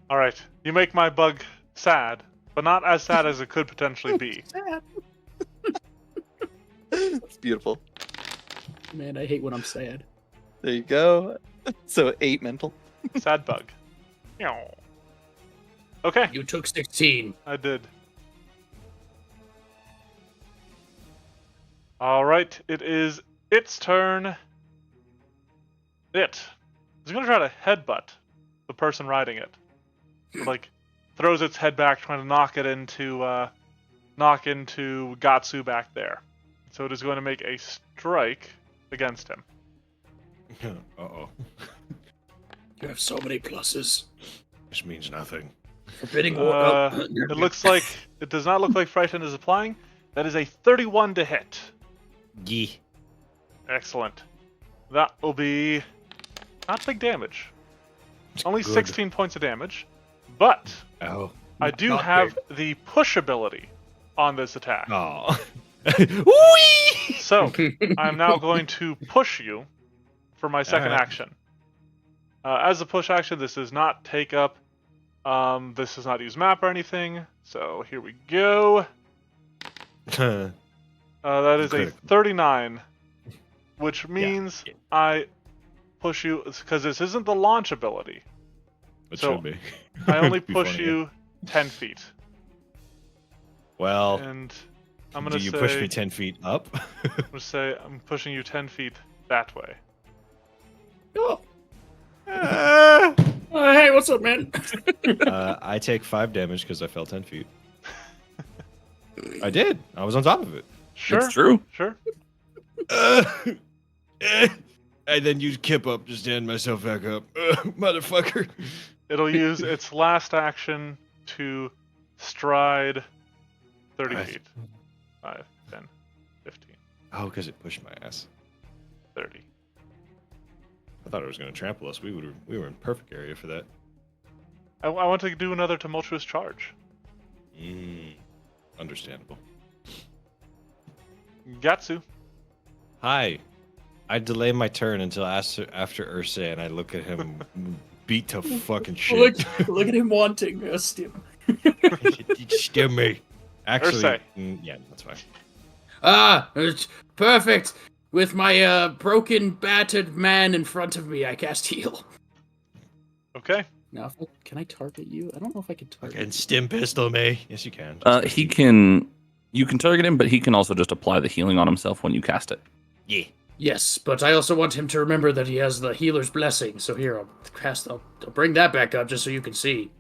All right. You make my bug sad, but not as sad as it could potentially be. It's beautiful. Man, I hate when I'm sad. There you go. So 8 mental. Sad bug. Meow. Okay, You took 16. I did. All right, it is its turn. It is going to try to headbutt the person riding it. So, like, throws its head back, trying to knock into Gatsu back there. So it is going to make a strike against him. Uh-oh. You have so many pluses. This means nothing. Forbidding war. It looks like it does not look like Frighten is applying. That is a 31 to hit. Yeah. Excellent. That will be not big damage. Only Good. 16 points of damage. But Oh. I do Not have the push ability on this attack. Oh. Whee! So I'm now going to push you for my second Alright. action. As a push action, this does not take up. This does not use map or anything. So here we go. That is a Critical. 39, which means I push you because this isn't the launch ability. It So, should be. I only Be push funny. you 10 feet, Well, and I'm do gonna you say, push me 10 feet up? I'm gonna say I'm pushing you 10 feet that way. Oh, Ah. hey, what's up, man? I take 5 damage because I fell 10 feet. I did. I was on top of it. Sure, It's true. sure. And then you kip up to stand myself back up. Motherfucker. It'll use its last action to stride 30 Nice. feet. 5, 10, 15, Oh, because it pushed my ass. 30. I thought it was going to trample us. We were in perfect area for that. I want to do another tumultuous charge. Understandable. Gatsu. Hi. I delay my turn until after Ursay, and I look at him beat to fucking shit. Look at him wanting a stim. Stim me. Actually, Ursay. Yeah, that's fine. Ah, it's perfect. With my broken, battered man in front of me, I cast heal. Okay. Now, can I target you? I don't know if I can target And stim pistol me. Yes, you can. He can. You can target him, but he can also just apply the healing on himself when you cast it. Yeah. Yes, but I also want him to remember that he has the healer's blessing. So here, I'll bring that back up just so you can see.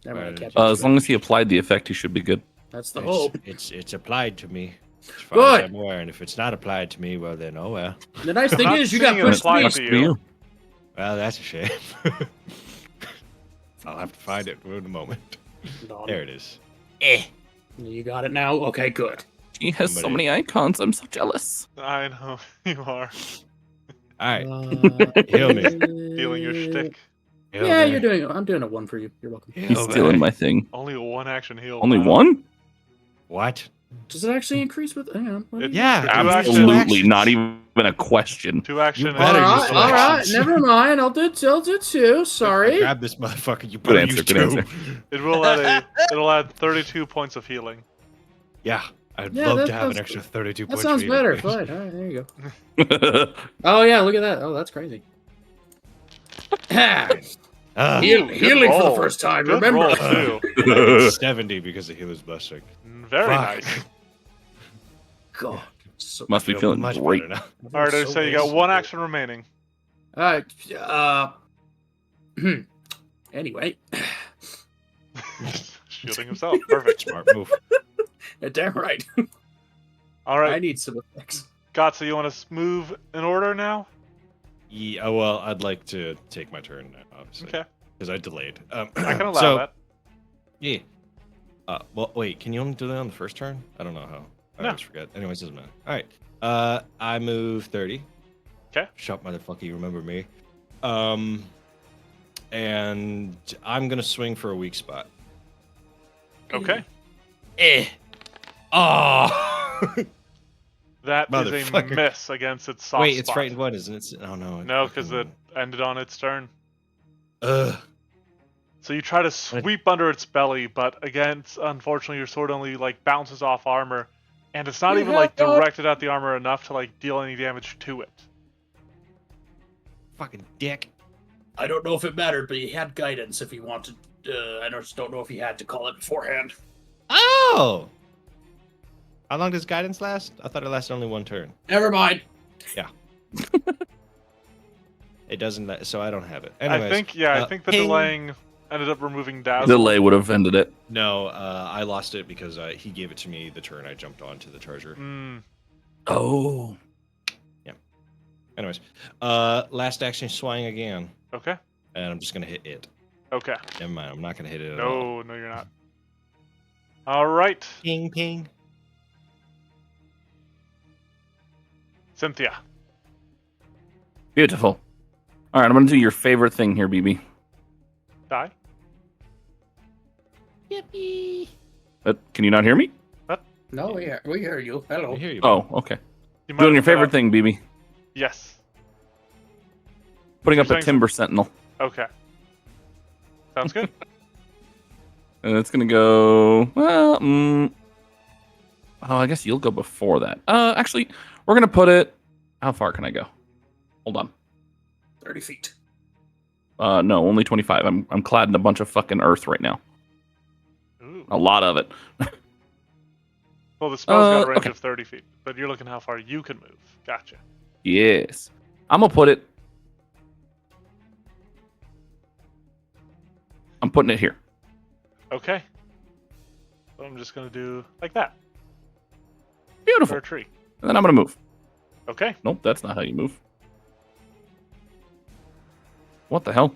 Never mind, I can't As long as he applied the effect, he should be good. That's the hope. It's applied to me. As far Good. as I'm aware, and if it's not applied to me, well then, oh well. The nice thing not is, you got seeing it pushed applied me. to you. Well, that's a shame. I'll have to find it in a moment. There it is. You got it now? Okay, good. He has so Somebody- many icons. I'm so jealous. I know you are All right. Heal me. feeling your shtick. Heal Yeah, me. you're doing it. I'm doing a 1 for you. You're welcome. Heal He's me. stealing my thing. Only a one action heal. Only wow. one? What? Does it actually increase with? Hang on. what It- is- Yeah, Two Absolutely actions. not even a question. 2 action. You and better All use use right, the all right. actions. Never mind. I'll do 2. Sorry. Grab this motherfucker. You Good better answer, use good 2. answer. It will add it'll add 32 points of healing. Yeah, I'd Yeah, love that to have an sounds- extra 32 That points. sounds for you. better. Fine. All right, there you go. Oh yeah, look at that. Oh, that's crazy. Ah, Healing for the roll. first time. Good Remember. roll, too. 70 because of healer's blessing. Very Fuck. nice. God. So, Must be Feel feeling much great. better now. All right, so so you got 1 action remaining. All right. Anyway, Shielding himself. Perfect. Smart move. damn right. All I right, need some effects. Gatsu, you want to move in order now? Yeah, well, I'd like to take my turn now, obviously. Okay, Because I delayed. I can allow so, that. Yeah. Well, wait, can you only do that on the first turn? I don't know how. I No. always forget. Anyways, doesn't matter. All right. I move 30. 'Kay. Shut motherfucker, you remember me. And I'm gonna swing for a weak spot. Okay, Oh. that is a Motherfucker. miss against its soft Wait, it's spot. frightened one, isn't it? Oh no. No, because it ended on its turn. Ugh. So you try to sweep under its belly, but again, unfortunately, your sword only like bounces off armor, and it's not You even have like got- directed at the armor enough to like deal any damage to it. Fucking dick. I don't know if it mattered, but he had guidance if he wanted. I just don't know if he had to call it beforehand. Oh. How long does guidance last? I thought it lasted only 1 turn. Never mind. It doesn't. So I don't have it. Anyways, I think the ping. delaying ended up removing Dazzle. Delay would have ended it. No, I lost it because he gave it to me the turn I jumped onto the charger. Oh. Anyways, last action swing again, Okay. and I'm just gonna hit it. Okay. Never mind, I'm not gonna hit it at all. No, you're not. All right, Ping, ping. Cynthia. Beautiful. All right, I'm going to do your favorite thing here, BB. Die. Yippee! Can you not hear me? No, we hear you. Hello. I hear you. Oh, okay. You might Doing have your cut favorite out. thing, BB. Yes. Putting You're up a saying Timber Sentinel. Okay. Sounds good. And it's going to go... Well, oh, I guess you'll go before that. Actually, we're going to put it... How far can I go? Hold on. 30 feet. No, only 25. I'm clad in a bunch of fucking earth right now. Ooh. A lot of it. Well, the spell's got a range okay. of 30 feet, but you're looking how far you can move. Gotcha. Yes. I'm going to put it... I'm putting it here. Okay. So I'm just gonna do like that Beautiful. for a tree. And then I'm going to move. Okay. Nope, that's not how you move. What the hell?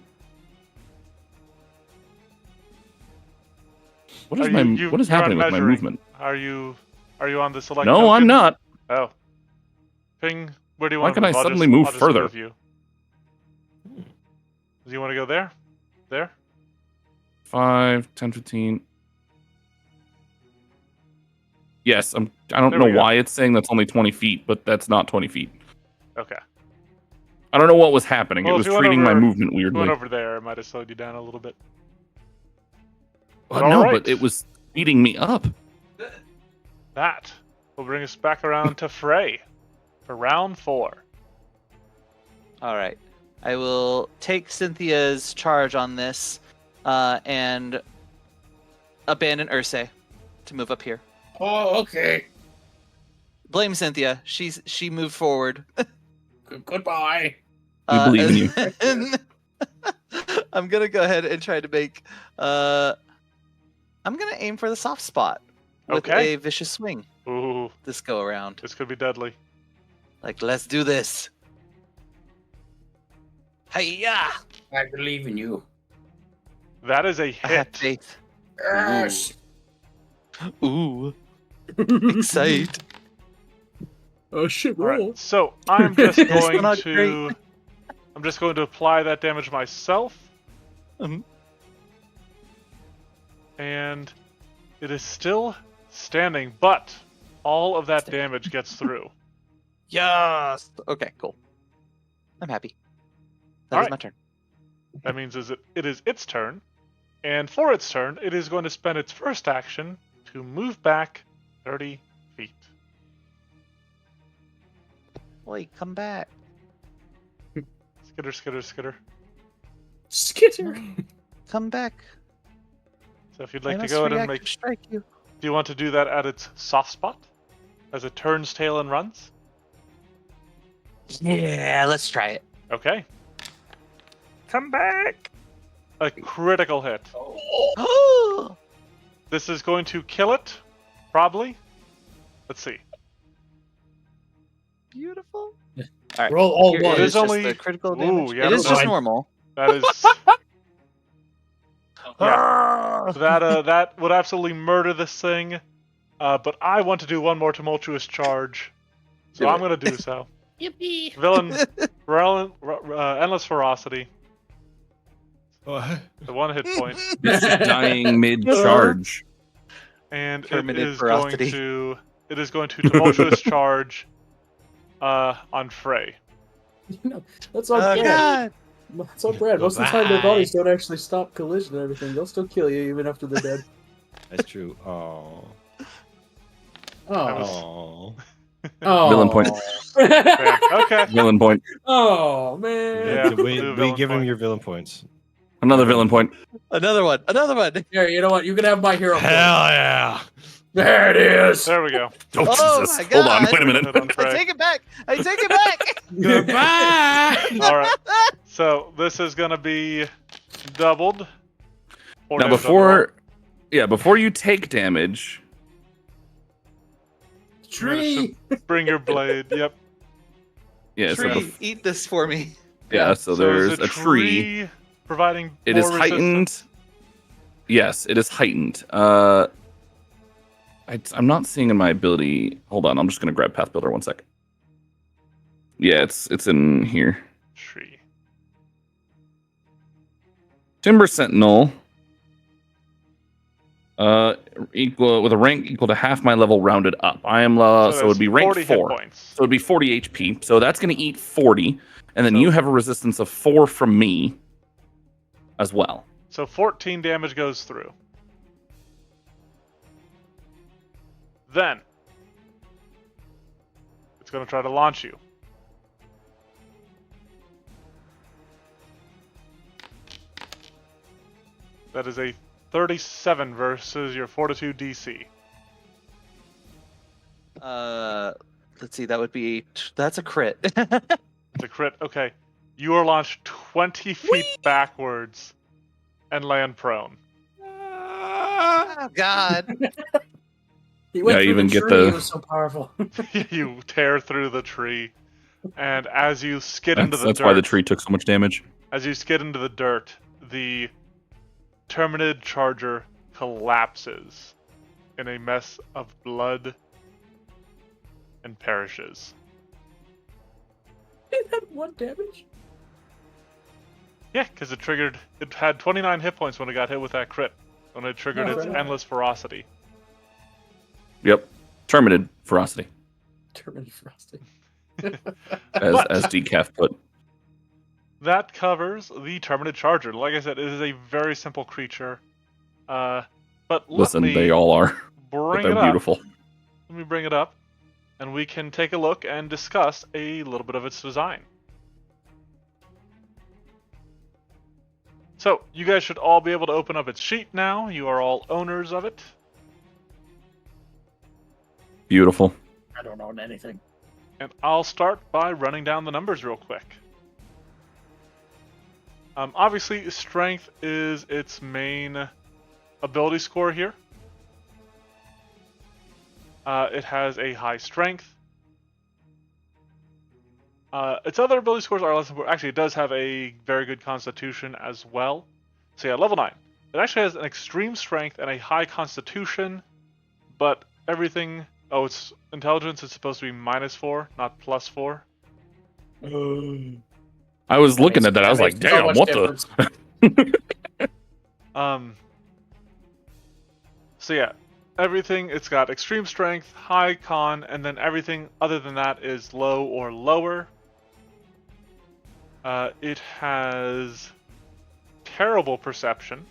What is Are my you- what is you're on happening with my measuring. movement? Are you on the select? No, token? I'm not. Oh. Ping. Where do you Why want to can move? I I'll suddenly just- move I'll just further? move you. Do you want to go there? There? 5, 10, 15. Yes, I don't There know we go. why it's saying that's only 20 feet, but that's not 20 feet. Okay. I don't know what was happening. Well, it if was you went treating my over- movement If you weirdly. went over there, it might have slowed you down a little bit. Well, all no, right. but it was speeding me up. That will bring us back around to Frey for round 4. All right. I will take Cynthia's charge on this and abandon Ursay to move up here. Oh, okay. Blame Cynthia. She moved forward. Goodbye. We believe in you. and I'm gonna go ahead and try to make. I'm gonna aim for the soft spot with Okay. a vicious swing Ooh, this go around. this could be deadly. Like, let's do this. Hiya! I believe in you. That is a I have hit. faith. Yes. Ooh. Excite. Oh shit! All right. So I'm just It's going not to. I'm just going to apply that damage myself. Mhm. And it is still standing, but all of that damage gets through. Yes. Okay, cool. I'm happy. That All is right. my turn. That means it is its turn, and for its turn, it is going to spend its first action to move back 30 feet. Wait, come back. Skitter, skitter, skitter. Skitter. Come back. So if you'd I like to must go ahead and react make, to strike you. do you want to do that at its soft spot, as it turns tail and runs? Yeah, let's try it. Okay, Come back. a critical hit. Oh. This is going to kill it, probably. Let's see. Beautiful. All right. Roll all Here ones. It is is just only- the critical Ooh, damage. yeah, it is but just I- normal. That is that would absolutely murder this thing. But I want to do one more tumultuous charge, so Do I'm it. going to do so. Yippee! Villain, endless ferocity. What? The 1 hit point, It's dying mid-charge. and Terminid it is ferocity. going to tumultuous charge on Frey. That's all Oh Brad. God. That's all Brad. Most of the time, their Bye. bodies don't actually stop collision and everything. They'll still kill you even after they're dead. That's true. Oh. Oh. Oh. Oh. Villain point. Fair. Okay. Villain point. Oh man. Yeah. we villain give him point. your villain points. Another villain point. Another one. Another one. Here, you know what? You can have my hero. Hell yeah! There it is. There we go. Oh, Oh Jesus. my Hold on. God. Wait a minute. Hit on I Frey. take it back. I take it back. Goodbye. All right. So this is gonna be doubled. Four Now, damage overall. before you take damage, You're gonna Tree. bring your blade. Yep. yeah, so, Tree, eat this for me. yeah, so is there's the a tree. providing. It more is heightened. resistance? Yes, it is heightened. I'm not seeing in my ability. Hold on, I'm just gonna grab Path Builder 1 sec. Yeah, it's in here. Tree. Timber Sentinel. Equal with a rank equal to half my level rounded up. I am so it would there's be rank 40 hit 4. points. So it'd be 40 HP. So that's gonna eat 40, and then So- you have a resistance of 4 from me as well. So 14 damage goes through. Then it's going to try to launch you. That is a 37 versus your Fortitude DC. Let's see. That would be. That's a crit. It's a crit. Okay. You are launched 20 feet backwards and land prone. Oh God. He went Yeah, through even the get tree. the- It was so powerful. You tear through the tree, and as you skid into the That's dirt, why the tree took so much damage. as you skid into the dirt, the Terminid charger collapses in a mess of blood and perishes. It had 1 damage. Yeah, because it had 29 hit points when it got hit with that crit, when it triggered Oh, its right. endless ferocity. Yep. Terminid ferocity, Terminid frosting. as Decaf put. That covers the Terminid charger. Like I said, it is a very simple creature. But Listen, let me they all are, but bring they're it up. beautiful. Let me bring it up, and we can take a look and discuss a little bit of its design. So, you guys should all be able to open up its sheet now. You are all owners of it. Beautiful. I don't own anything. And I'll start by running down the numbers real quick. Obviously, strength is its main ability score here. It has a high strength. Its other ability scores are less important. Actually, it does have a very good constitution as well. So yeah, level 9. It actually has an extreme strength and a high constitution, but everything... Oh, its intelligence is supposed to be -4, not +4. I was looking at that. I was like, makes so damn, much what difference. the? So yeah, everything, it's got extreme strength, high con, and then everything other than that is low or lower. It has terrible perception.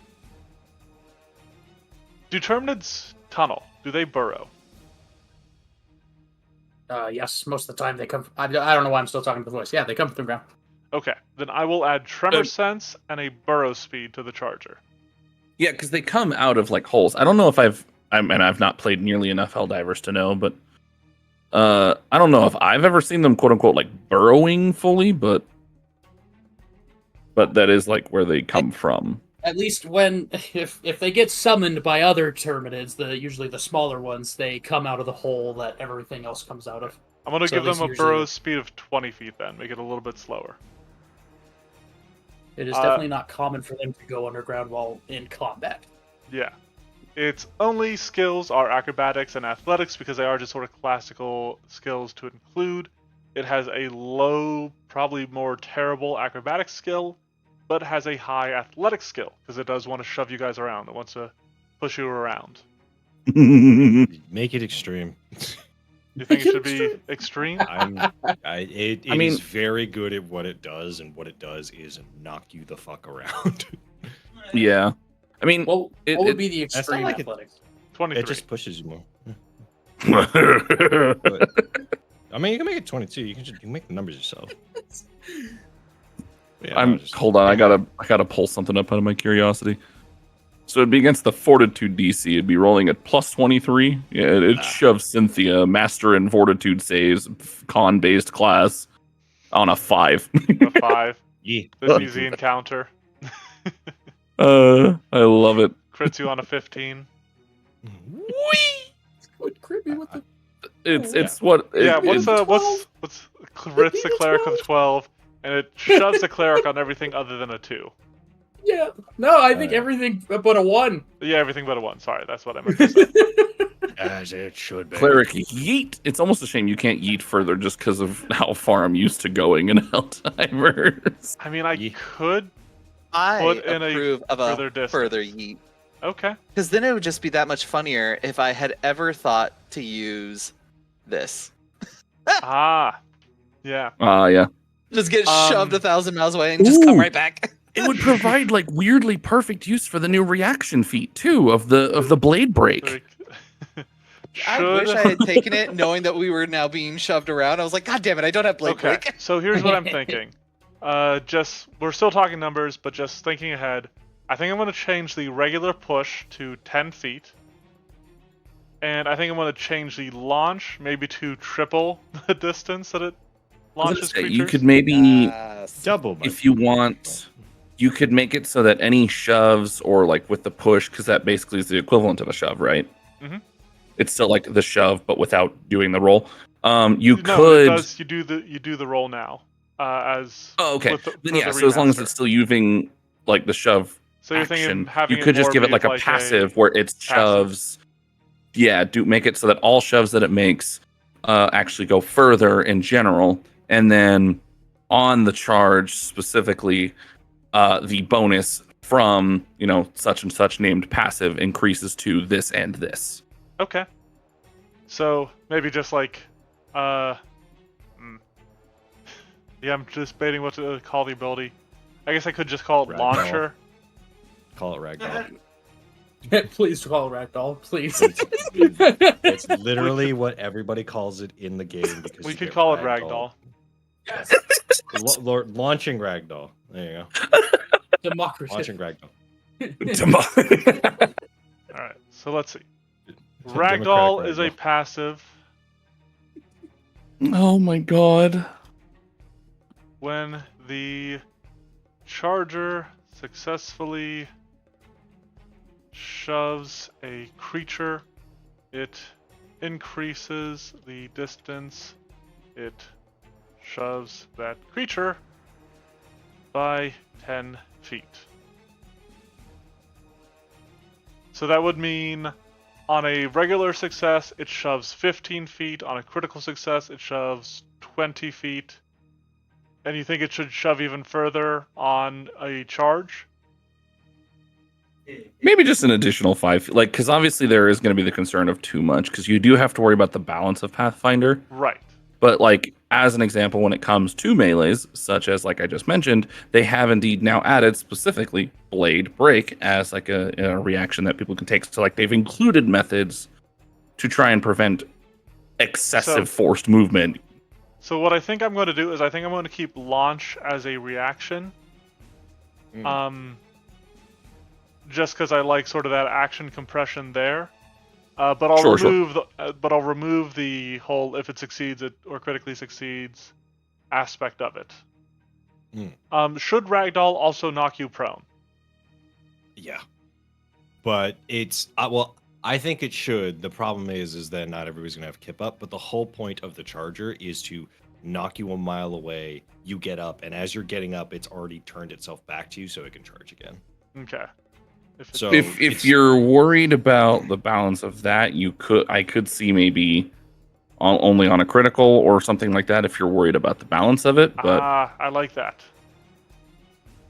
Do Terminids tunnel? Do they burrow? Yes, most of the time they come. I don't know why I'm still talking to the voice. Yeah, they come from the ground. Okay, then I will add tremor sense and a burrow speed to the charger. Yeah, because they come out of like holes. I don't know if I've not played nearly enough Helldivers to know, but I don't know if I've ever seen them quote unquote like burrowing fully, but that is like where they come from. At least when if they get summoned by other Terminids, usually the smaller ones, they come out of the hole that everything else comes out of. I'm gonna So give these them a usually- burrow speed of 20 feet then, make it a little bit slower. It is definitely not common for them to go underground while in combat. Yeah. Its only skills are acrobatics and athletics because they are just sort of classical skills to include. It has a low, probably more terrible acrobatics skill, but has a high athletic skill because it does want to shove you guys around. It wants to push you around. Make it extreme. You think it should be extreme? It I mean- is very good at what it does, and what it does is knock you the fuck around. Yeah, I mean, What It- would it- be the That's not extreme like it- athletics? 23. It just pushes you more. yeah, But, I mean, you can make it 22. You can make the numbers yourself. Yeah, hold on. I gotta pull something up out of my curiosity. So it'd be against the Fortitude DC. It'd be rolling at plus 23. Yeah, it shoves Cynthia, Master in Fortitude saves, con-based class, on a 5. A 5. Yeah. This easy encounter. I love it. Crits you on a 15. What crit me with the It's what Yeah, what's it's crits the cleric with a 12, and it shoves the cleric on everything other than a 2. Yeah. No, I think everything but a 1. Yeah, everything but a 1. Sorry, that's what I meant to say. As it should be. cleric yeet. It's almost a shame you can't yeet further just because of how far I'm used to going in Helltimers. I mean, I could I put in a approve of a further distance. further yeet. Okay. Because then it would just be that much funnier if I had ever thought to use this. Ah. Yeah. Yeah. Just get Um, shoved 1,000 miles away and just come Ooh. right back. It would provide like weirdly perfect use for the new reaction feat too of the blade break. Like, I wish I had taken it knowing that we were now being shoved around. I was like, God damn it, I don't have Blade Okay, Break. so here's what I'm thinking. We're still talking numbers, but just thinking ahead. I think I'm going to change the regular push to 10 feet. And I think I'm going to change the launch maybe to triple the distance that it launches creatures. You could maybe, Double. if you want, you could make it so that any shoves or like with the push, because that basically is the equivalent of a shove, right? Mm-hmm. It's still like the shove, but without doing the roll. You No, could. it does. You do the roll now. As Oh, okay. for Then yeah. the So as long as remaster. it's still using like the shove So you're thinking action, having you could just more give it be like a passive where it shoves. Yeah, make it so that all shoves that it makes actually go further in general, and then on the charge specifically, the bonus from such and such named passive increases to this and this. Okay. So maybe just like, yeah, I'm just debating what to call the ability. I guess I could just call it Ragdoll. launcher. Call it ragdoll. Please call Ragdoll, please. It's literally what everybody calls it in the game. Because We you could get call it ragdoll. Yes. Launching ragdoll. There you go. Democracy. Launching ragdoll. All right. So let's see. Democratic Ragdoll is a passive. Oh my god. When the charger successfully shoves a creature, it increases the distance it shoves that creature by 10 feet. So that would mean on a regular success, it shoves 15 feet. On a critical success, it shoves 20 feet. And you think it should shove even further on a charge? Maybe just an additional 5, like, because obviously there is going to be the concern of too much, because you do have to worry about the balance of Pathfinder. Right. But like as an example, when it comes to melees, such as like I just mentioned, they have indeed now added specifically Blade Break as like a reaction that people can take. So like they've included methods to try and prevent excessive forced movement. So what I think I'm going to do is I think I'm going to keep launch as a reaction. Just because I like sort of that action compression there. But I'll remove the whole if it succeeds or critically succeeds aspect of it. Should Ragdoll also knock you prone? Yeah, but it's well, I think it should. The problem is that not everybody's gonna have kip up. But the whole point of the charger is to knock you a mile away. You get up, and as you're getting up, it's already turned itself back to you, so it can charge again. Okay. So if you're worried about the balance of that, I could see maybe only on a critical or something like that if you're worried about the balance of it. But I like that.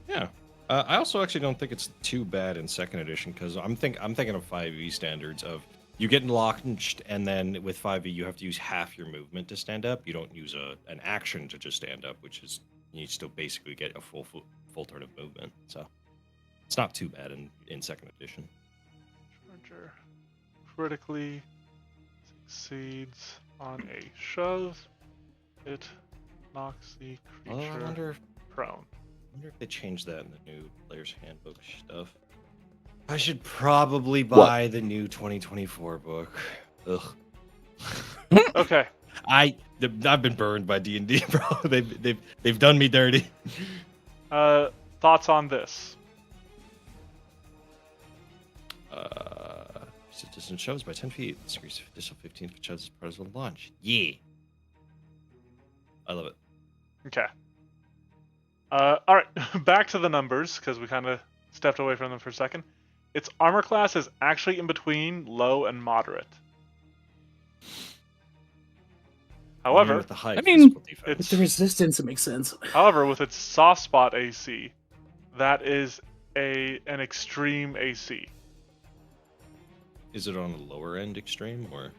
Yeah, I also actually don't think it's too bad in second edition because I'm thinking of 5e standards of you get launched and then with 5e you have to use half your movement to stand up. You don't use an action to just stand up, which is you still basically get a full turn of movement. So. It's not too bad in second edition. Charger critically succeeds on a shove. It knocks the creature prone. I wonder if they changed that in the new player's handbook stuff. I should probably What? buy the new 2024 book. Ugh. Okay. I've been burned by D&D, bro. They've done me dirty. Thoughts on this? Distance shows by 10 feet. Increase additional 15 for shows as part of the launch. Yeah. I love it. Okay. All right. Back to the numbers because we kind of stepped away from them for a second. Its armor class is actually in between low and moderate. However, with the high I mean, physical defense. With the resistance, it makes sense. However, with its soft spot AC, that is an extreme AC. Is it on the lower end extreme or?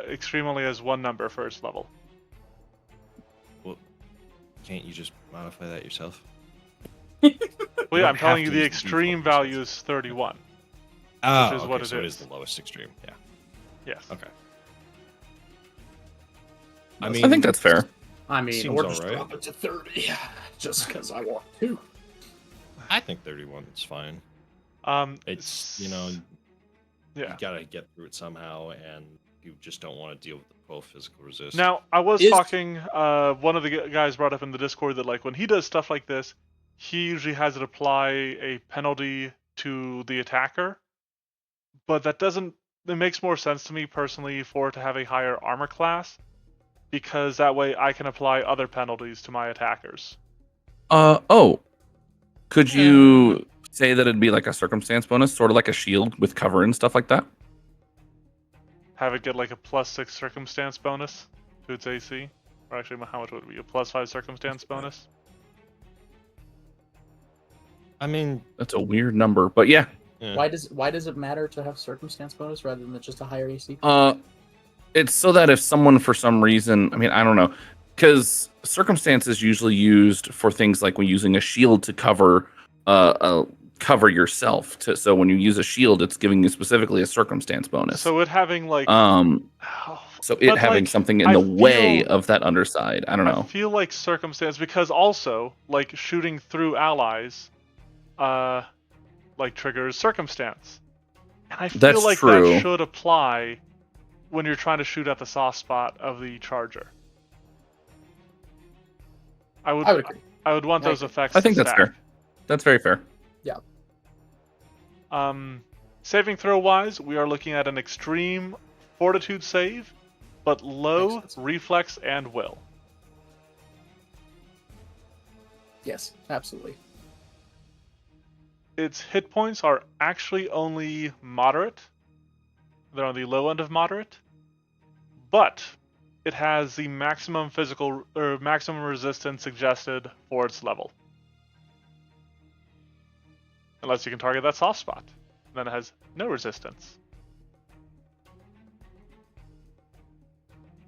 Extreme only has one number for its level. Well, can't you just modify that yourself? Well, yeah, don't I'm telling have you to the use the extreme default value is 31. Oh, Which is what it so it is. is the lowest extreme. Yeah. Yes. Okay. I think that's fair. I mean, Seems or just alright. drop it to 30, just because I want to. I think 31 is fine. It's yeah. you gotta get through it somehow, and you just don't want to deal with the 12 physical resist. Now, I was Is- talking, one of the guys brought up in the Discord that, like, when he does stuff like this, he usually has it apply a penalty to the attacker. But that doesn't, it makes more sense to me personally for it to have a higher armor class, because that way I can apply other penalties to my attackers. Could you say that it'd be like a circumstance bonus, sort of like a shield with cover and stuff like that? Have it get, like, a +6 circumstance bonus to its AC. Or actually, how much would it be? A +5 circumstance bonus? I mean, That's a weird number, but yeah. yeah. Why does it matter to have circumstance bonus rather than just a higher AC? It's so that if someone for some reason, I mean, I don't know, because circumstance is usually used for things like when using a shield to cover yourself. So when you use a shield, it's giving you specifically a circumstance bonus. So it having, like... So it but, having like, something in I the way feel- of that underside. I don't I know. feel like circumstance, because also, like, shooting through allies, like, triggers circumstance. And I feel That's like true. that should apply when you're trying to shoot at the soft spot of the charger. I would agree. I would want those effects I think to that's stack. fair. That's very fair. Saving throw wise, we are looking at an extreme fortitude save, but low Makes sense. reflex and will. Yes, absolutely. Its hit points are actually only moderate. They're on the low end of moderate. But it has the maximum physical or maximum resistance suggested for its level. Unless you can target that soft spot. Then it has no resistance.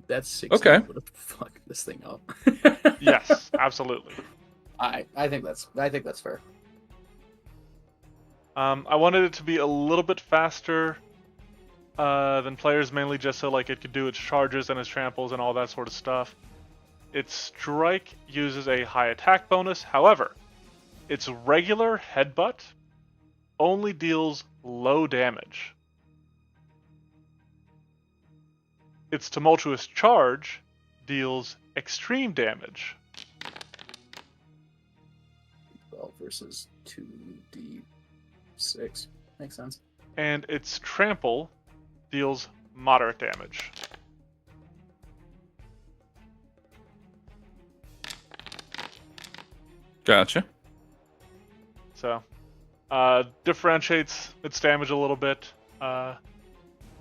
That's 6. Okay. Would have fucked this thing up. Yes, absolutely. I think that's fair. I wanted it to be a little bit faster than players, mainly just so like it could do its charges and its tramples and all that sort of stuff. Its strike uses a high attack bonus. However, its regular headbutt only deals low damage. Its tumultuous charge deals extreme damage. 12 versus 2d6. Makes sense. And its trample deals moderate damage. Gotcha. So, differentiates its damage a little bit. But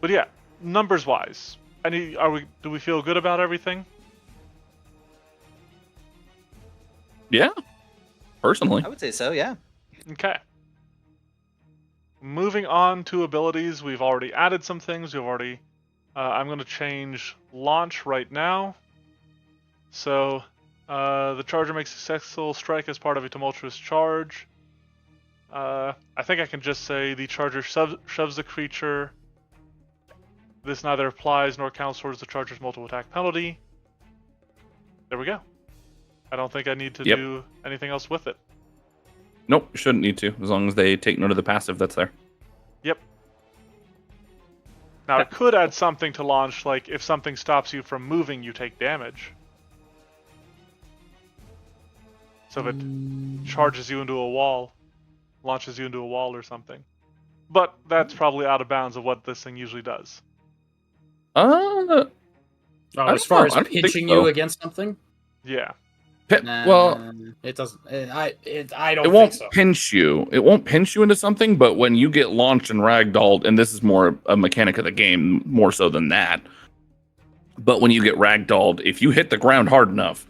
yeah, numbers wise, do we feel good about everything? Yeah. Personally. I would say so, yeah. Okay. Moving on to abilities, we've already added some things. I'm going to change launch right now. So, the charger makes a successful strike as part of a tumultuous charge. I think I can just say the charger shoves the creature. This neither applies nor counts towards the charger's multiple attack penalty. There we go. I don't think I need to do anything else with it. Nope, you shouldn't need to, as long as they take note of the passive that's there. Yep. Now, it could add something to launch, like if something stops you from moving, you take damage. So if it charges you into a wall, launches you into a wall or something. But that's probably out of bounds of what this thing usually does. I as don't far know, as I don't think pinching so. you against something, Yeah. Well, it doesn't. I it don't won't think so. pinch you. It won't pinch you into something, but when you get launched and ragdolled, and this is more a mechanic of the game, more so than that. But when you get ragdolled, if you hit the ground hard enough,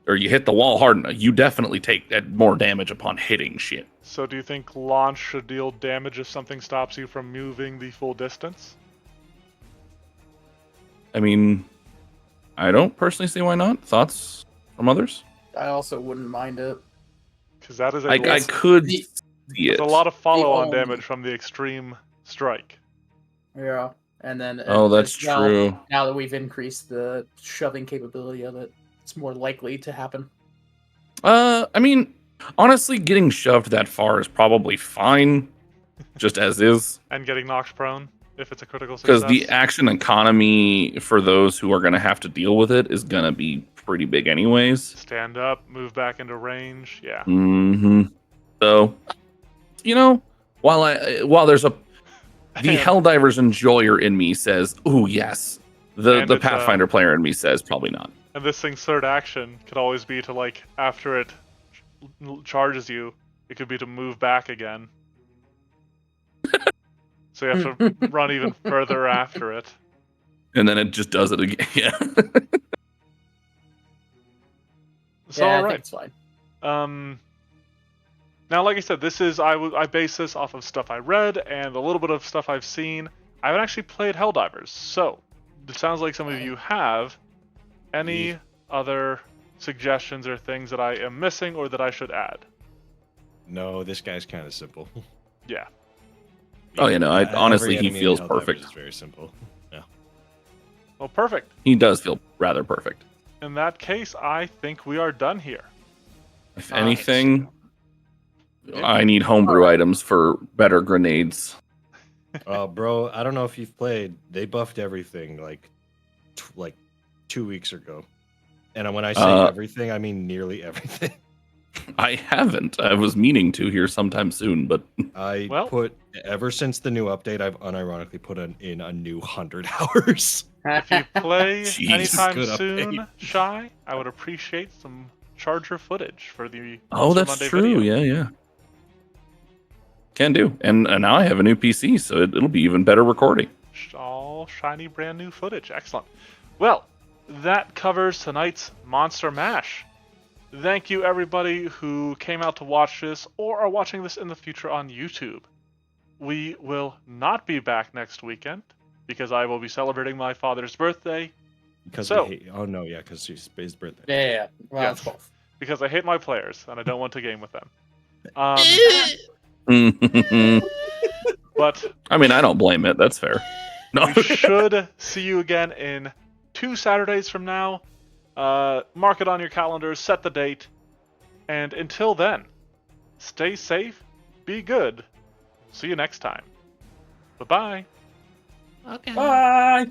or you hit the wall hard enough, you definitely take more damage upon hitting shit. So do you think launch should deal damage if something stops you from moving the full distance? I mean, I don't personally see why not. Thoughts from others? I also wouldn't mind it. Because that is I could the- see there's it. a lot of follow-on only- damage from the extreme strike. Yeah. And then Oh, that's as well, true. Now that we've increased the shoving capability of it, it's more likely to happen. I mean, honestly, getting shoved that far is probably fine, just as is. And getting knocked prone if it's a critical success. Because the action economy for those who are going to have to deal with it is going to be pretty big, anyways. Stand up, move back into range. Yeah. Mm-hmm. So, while there's the Helldivers enjoyer in me says, "Ooh, yes." The And it's, Pathfinder player in me says, "Probably not." And this thing's third action could always be to, like, after it charges you, it could be to move back again. So you have to run even further after it. And then it just does it again. Yeah. So, yeah, I alright. think it's fine. Now, like I said, this is I base this off of stuff I read and a little bit of stuff I've seen. I haven't actually played Helldivers, so it sounds like some of you have. Any other suggestions or things that I am missing or that I should add? No, this guy's kind of simple. Yeah. Oh, honestly, Every he enemy feels in Helldivers perfect. is very simple. Well, perfect. He does feel rather perfect. In that case, I think we are done here. If anything, I need homebrew items for better grenades. Bro, I don't know if you've played. They buffed everything like 2 weeks ago, and when I say everything, I mean nearly everything. I haven't. I was meaning to here sometime soon, but Ever since the new update, I've unironically put in a new 100 hours. If you play Jeez, anytime good soon, update. Shy, I would appreciate some charger footage for the oh, Monster that's Monday true. video. Yeah. Can do. And now I have a new PC, so it'll be even better recording. All shiny brand new footage. Excellent. Well, that covers tonight's Monster Mash. Thank you everybody who came out to watch this or are watching this in the future on YouTube. We will not be back next weekend because I will be celebrating my father's birthday. Because it's his birthday. Yeah. Well, Yes. it's both. Because I hate my players and I don't want to game with them. But I mean, I don't blame it. That's fair. No. we should see you again in 2 Saturdays from now. Mark it on your calendars, set the date, and until then, stay safe, be good. See you next time. Bye-bye. Okay. Bye.